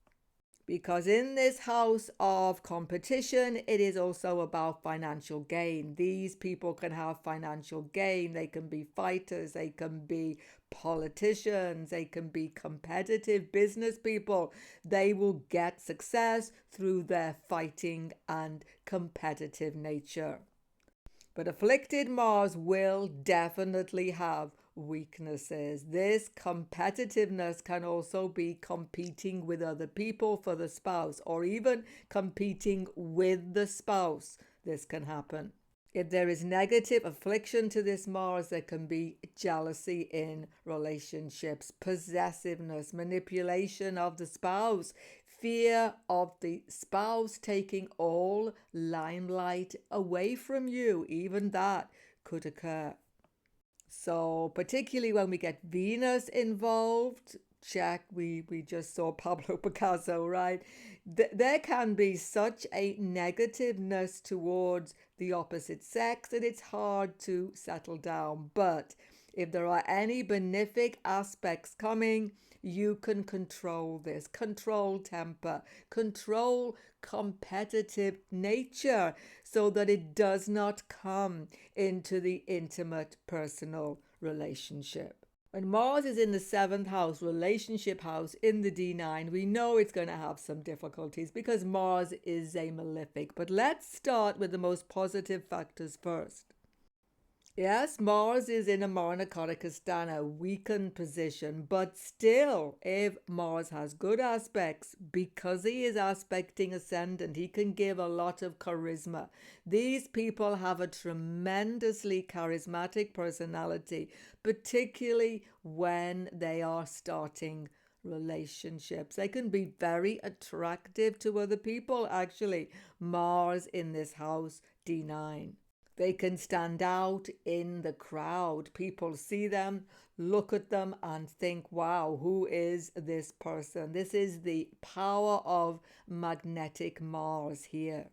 Because in this house of competition, it is also about financial gain. These people can have financial gain. They can be fighters. They can be politicians. They can be competitive business people. They will get success through their fighting and competitive nature. But afflicted Mars will definitely have weaknesses. This competitiveness can also be competing with other people for the spouse, or even competing with the spouse. This can happen. If there is negative affliction to this Mars, there can be jealousy in relationships, possessiveness, manipulation of the spouse, fear of the spouse taking all limelight away from you. Even that could occur. So particularly when we get Venus involved, check, we just saw Pablo Picasso, right? There can be such a negativeness towards the opposite sex that it's hard to settle down. But if there are any benefic aspects coming, you can control this, control temper, control competitive nature so that it does not come into the intimate personal relationship. When Mars is in the 7th house, relationship house in the D9, we know it's going to have some difficulties because Mars is a malefic. But let's start with the most positive factors first. Yes, Mars is in a Marna Karakas, a weakened position, but still, if Mars has good aspects, because he is aspecting ascendant, he can give a lot of charisma. These people have a tremendously charismatic personality, particularly when they are starting relationships. They can be very attractive to other people, actually. Mars in this house, D9. They can stand out in the crowd. People see them, look at them and think, wow, who is this person? This is the power of magnetic Mars here.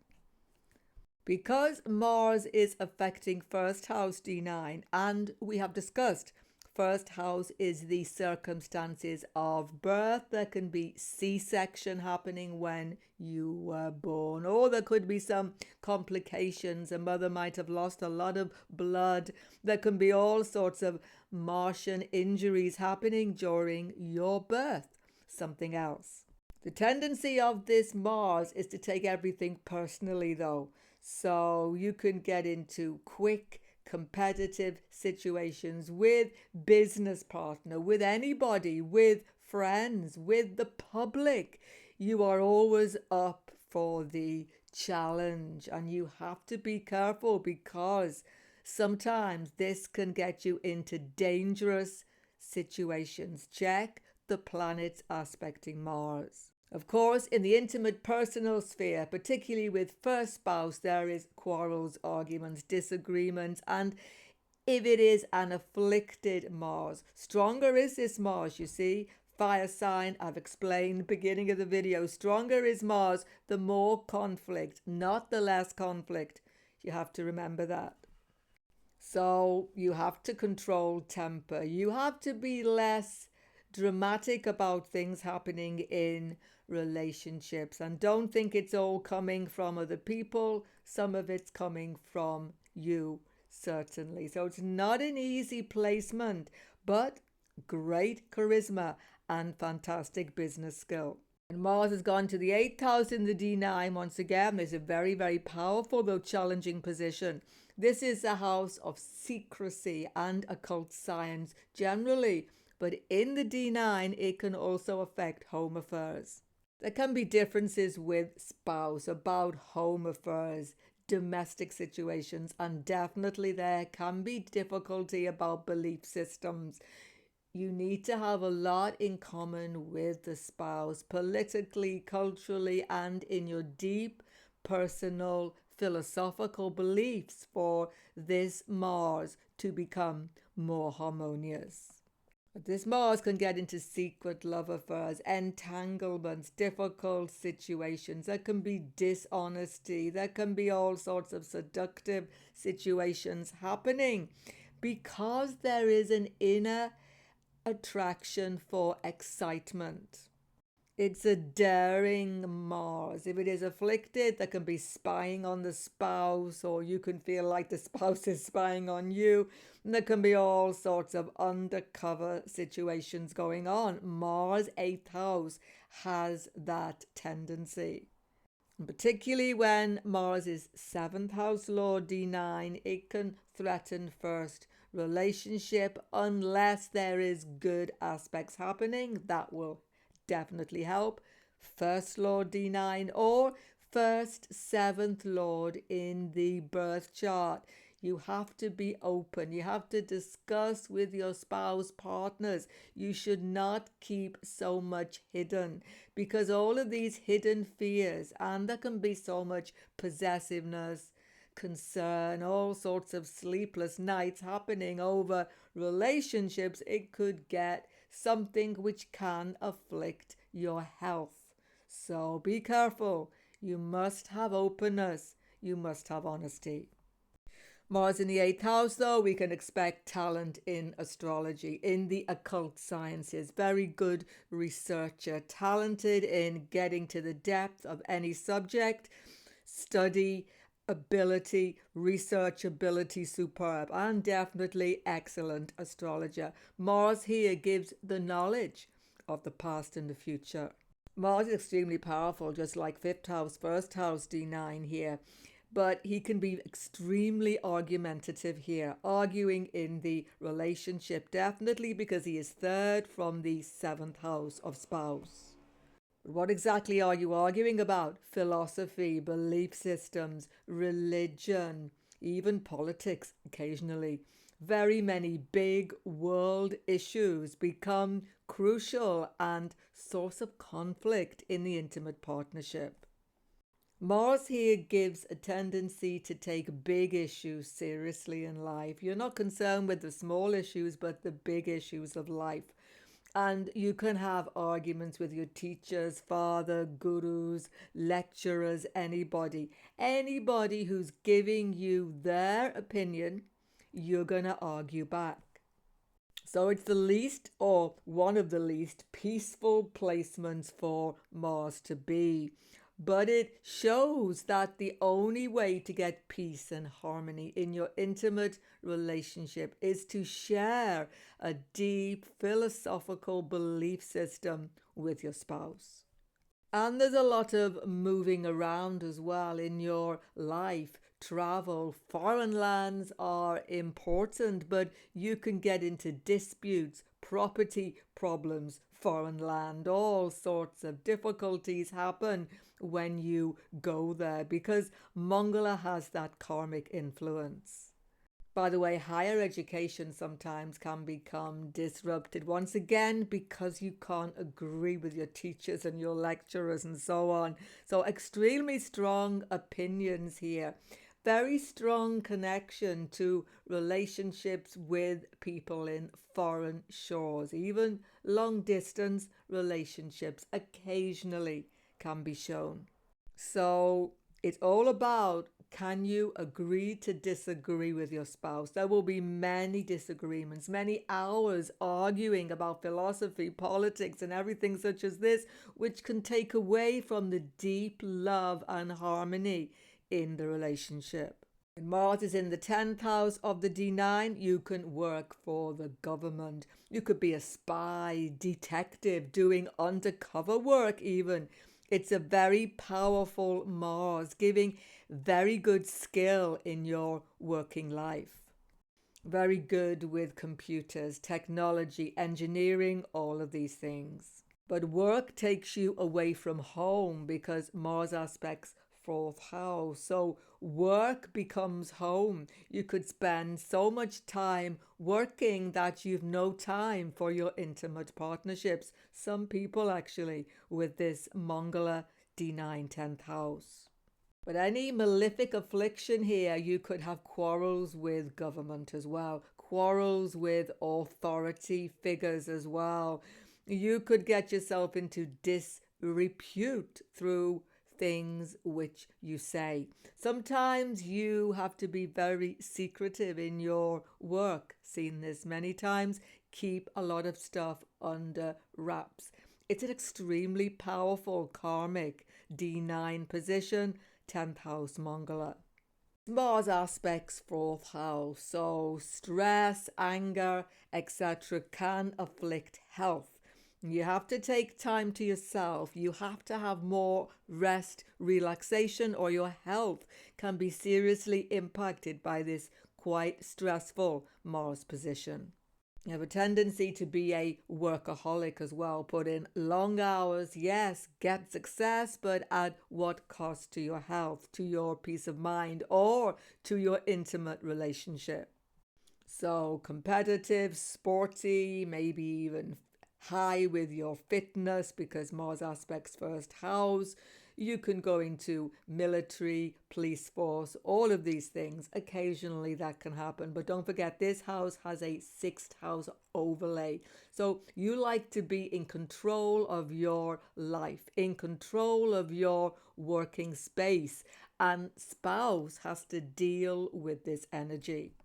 Because Mars is affecting 1st house D9, and we have discussed 1st house is the circumstances of birth. There can be C-section happening when you were born, or there could be some complications. A mother might have lost a lot of blood. There can be all sorts of Martian injuries happening during your birth. Something else. The tendency of this Mars is to take everything personally, though. So you can get into quick competitive situations with business partner, with anybody, with friends, with the public. You are always up for the challenge, and you have to be careful because sometimes this can get you into dangerous situations. Check the planets aspecting Mars. Of course, in the intimate personal sphere, particularly with first spouse, there is quarrels, arguments, disagreements, and if it is an afflicted Mars, stronger is this Mars, you see. Fire sign, I've explained beginning of the video, stronger is Mars, the more conflict, not the less conflict. You have to remember that. So you have to control temper. You have to be less dramatic about things happening in relationships, and don't think it's all coming from other people. Some of it's coming from you, certainly. So it's not an easy placement, but great charisma and fantastic business skill. And Mars has gone to the 8th house in the D9 once again. There's a very, very powerful though challenging position. This is a house of secrecy and occult science generally, but in the D9 it can also affect home affairs. There can be differences with spouse about home affairs, domestic situations, and definitely there can be difficulty about belief systems. You need to have a lot in common with the spouse, politically, culturally, and in your deep personal philosophical beliefs for this Mars to become more harmonious. But this Mars can get into secret love affairs, entanglements, difficult situations. There can be dishonesty. There can be all sorts of seductive situations happening because there is an inner attraction for excitement. It's a daring Mars. If it is afflicted, there can be spying on the spouse, or you can feel like the spouse is spying on you. And there can be all sorts of undercover situations going on. Mars 8th house has that tendency. And particularly when Mars is 7th house Lord D9, it can threaten first relationship unless there is good aspects happening. That will definitely help. First Lord D9 or first 7th Lord in the birth chart. You have to be open. You have to discuss with your spouse partners. You should not keep so much hidden because all of these hidden fears, and there can be so much possessiveness, concern, all sorts of sleepless nights happening over relationships. It could get something which can afflict your health. So be careful. You must have openness. You must have honesty. Mars in the 8th house, though, we can expect talent in astrology, in the occult sciences. Very good researcher, talented in getting to the depth of any subject, study ability, research ability superb, and definitely excellent astrologer. Mars here gives the knowledge of the past and the future. Mars is extremely powerful, just like 5th house, 1st house D9 here. But he can be extremely argumentative here, arguing in the relationship, definitely because he is 3rd from the 7th house of spouse. What exactly are you arguing about? Philosophy, belief systems, religion, even politics occasionally. Very many big world issues become crucial and source of conflict in the intimate partnership. Mars here gives a tendency to take big issues seriously in life. You're not concerned with the small issues, but the big issues of life. And you can have arguments with your teachers, father, gurus, lecturers, anybody. Anybody who's giving you their opinion, you're going to argue back. So it's the least, or one of the least, peaceful placements for Mars to be. But it shows that the only way to get peace and harmony in your intimate relationship is to share a deep philosophical belief system with your spouse. And there's a lot of moving around as well in your life. Travel, foreign lands are important, but you can get into disputes, property problems, foreign land, all sorts of difficulties happen when you go there because Mangala has that karmic influence. By the way, higher education sometimes can become disrupted once again because you can't agree with your teachers and your lecturers and so on. So extremely strong opinions here. Very strong connection to relationships with people in foreign shores. Even long distance relationships occasionally can be shown. So it's all about, can you agree to disagree with your spouse? There will be many disagreements, many hours arguing about philosophy, politics, and everything such as this, which can take away from the deep love and harmony in the relationship. When Mars is in the 10th house of the D9, you can work for the government. You could be a spy, detective, doing undercover work even. It's a very powerful Mars, giving very good skill in your working life. Very good with computers, technology, engineering, all of these things. But work takes you away from home because Mars aspects fourth house. So work becomes home. You could spend so much time working that you've no time for your intimate partnerships. Some people actually with this Mangala D9 10th house. But any malefic affliction here, you could have quarrels with government as well, quarrels with authority figures as well. You could get yourself into disrepute through things which you say. Sometimes you have to be very secretive in your work. Seen this many times. Keep a lot of stuff under wraps. It's an extremely powerful karmic D9 position, 10th house Mangala. Mars aspects 4th house, so stress, anger, etc. can afflict health. You have to take time to yourself. You have to have more rest, relaxation, or your health can be seriously impacted by this quite stressful Mars position. You have a tendency to be a workaholic as well. Put in long hours, yes, get success, but at what cost to your health, to your peace of mind, or to your intimate relationship? So competitive, sporty, maybe even high with your fitness because Mars aspects first house. You can go into military, police force, all of these things. Occasionally that can happen. But don't forget, this house has a 6th house overlay. So you like to be in control of your life, in control of your working space. And spouse has to deal with this energy.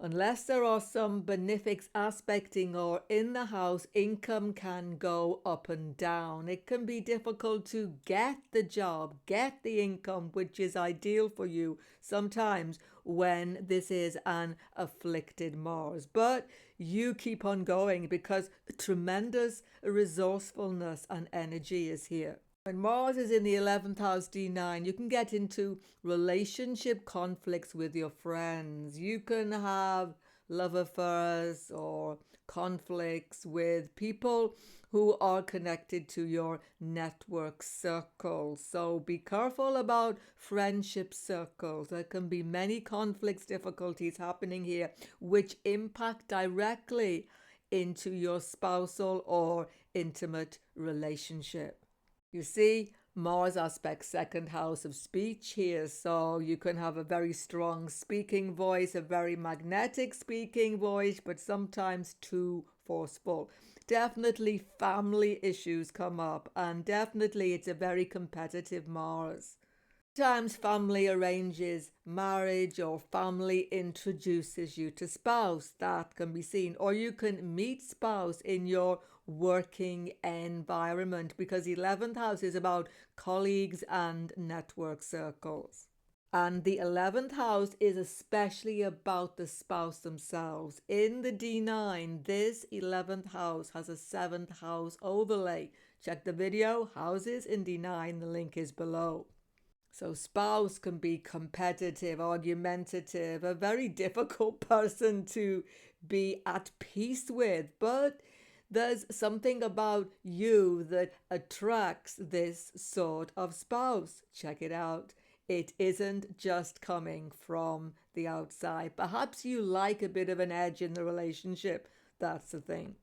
Unless there are some benefics aspecting or in the house, income can go up and down. It can be difficult to get the job, get the income, which is ideal for you sometimes when this is an afflicted Mars. But you keep on going because tremendous resourcefulness and energy is here. When Mars is in the 11th house D9, you can get into relationship conflicts with your friends. You can have love affairs or conflicts with people who are connected to your network circles. So be careful about friendship circles. There can be many conflicts, difficulties happening here which impact directly into your spousal or intimate relationship. You see, Mars aspects 2nd house of speech here, so you can have a very strong speaking voice, a very magnetic speaking voice, but sometimes too forceful. Definitely family issues come up, and definitely it's a very competitive Mars. Sometimes family arranges marriage or family introduces you to spouse. That can be seen. Or you can meet spouse in your working environment because the 11th house is about colleagues and network circles. And the 11th house is especially about the spouse themselves. In the D9, this 11th house has a 7th house overlay. Check the video, houses in D9, the link is below. So spouse can be competitive, argumentative, a very difficult person to be at peace with, but there's something about you that attracts this sort of spouse. Check it out. It isn't just coming from the outside. Perhaps you like a bit of an edge in the relationship. That's the thing.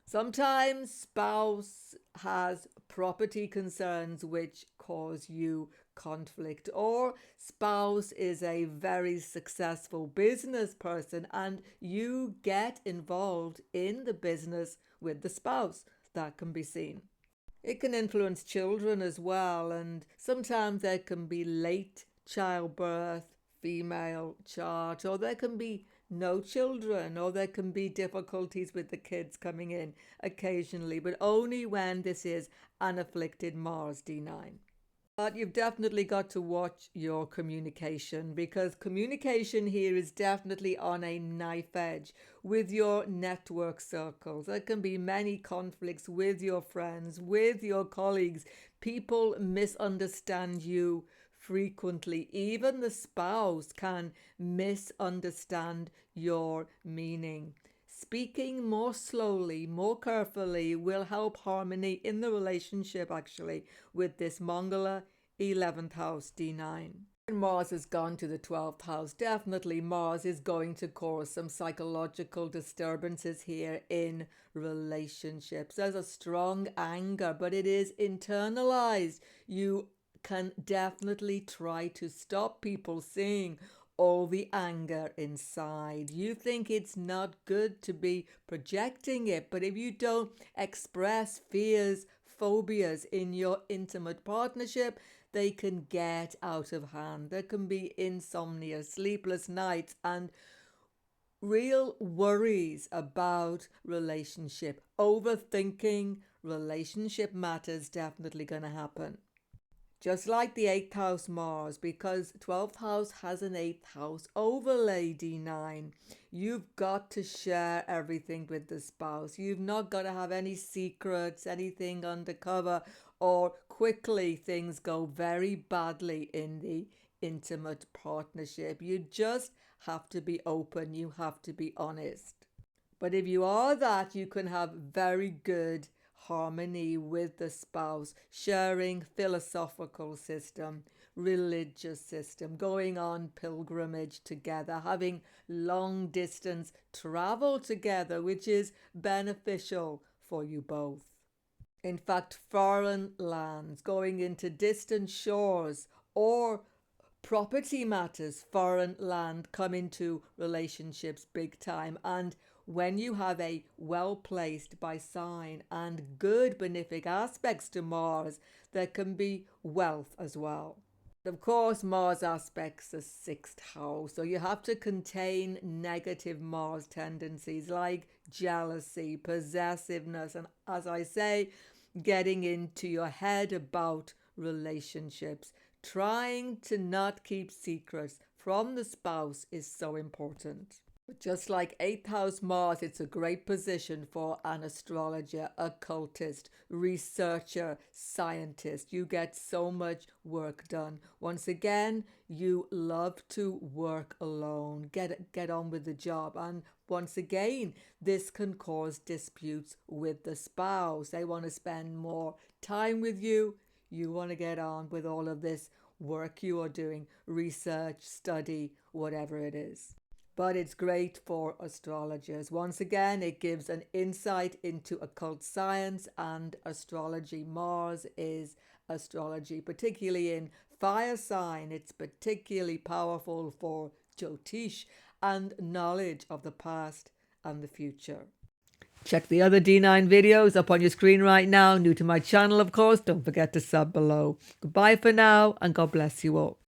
Sometimes spouse has property concerns which cause you conflict, or spouse is a very successful business person and you get involved in the business with the spouse. That can be seen. It can influence children as well, and sometimes there can be late childbirth, female chart, or there can be no children, or there can be difficulties with the kids coming in occasionally, but only when this is an afflicted Mars D9. But you've definitely got to watch your communication, because communication here is definitely on a knife edge with your network circles. There can be many conflicts with your friends, with your colleagues. People misunderstand you frequently. Even the spouse can misunderstand your meaning. Speaking more slowly, more carefully will help harmony in the relationship, actually, with this Mongala 11th house D9. Mars has gone to the 12th house. Definitely, Mars is going to cause some psychological disturbances here in relationships. There's a strong anger, but it is internalized. You can definitely try to stop people seeing all the anger inside. You think it's not good to be projecting it, but if you don't express fears, phobias in your intimate partnership, they can get out of hand. There can be insomnia, sleepless nights, and real worries about relationship. Overthinking relationship matters definitely going to happen. Just like the 8th house Mars, because 12th house has an 8th house overlay D9. You've got to share everything with the spouse. You've not got to have any secrets, anything undercover, or quickly things go very badly in the intimate partnership. You just have to be open. You have to be honest. But if you are that, you can have very good harmony with the spouse, sharing philosophical system, religious system, going on pilgrimage together, having long distance travel together, which is beneficial for you both. In fact, foreign lands, going into distant shores, or property matters, foreign land come into relationships big time. And when you have a well-placed by sign and good benefic aspects to Mars, there can be wealth as well. Of course, Mars aspects the 6th house, so you have to contain negative Mars tendencies like jealousy, possessiveness, and, as I say, getting into your head about relationships. Trying to not keep secrets from the spouse is so important. But just like 8th house Mars, it's a great position for an astrologer, occultist, researcher, scientist. You get so much work done. Once again, you love to work alone, get on with the job. And once again, this can cause disputes with the spouse. They want to spend more time with you. You want to get on with all of this work you are doing, research, study, whatever it is. But it's great for astrologers. Once again, it gives an insight into occult science and astrology. Mars is astrology, particularly in fire sign. It's particularly powerful for Jyotish and knowledge of the past and the future. Check the other D9 videos up on your screen right now. New to my channel, of course. Don't forget to sub below. Goodbye for now, and God bless you all.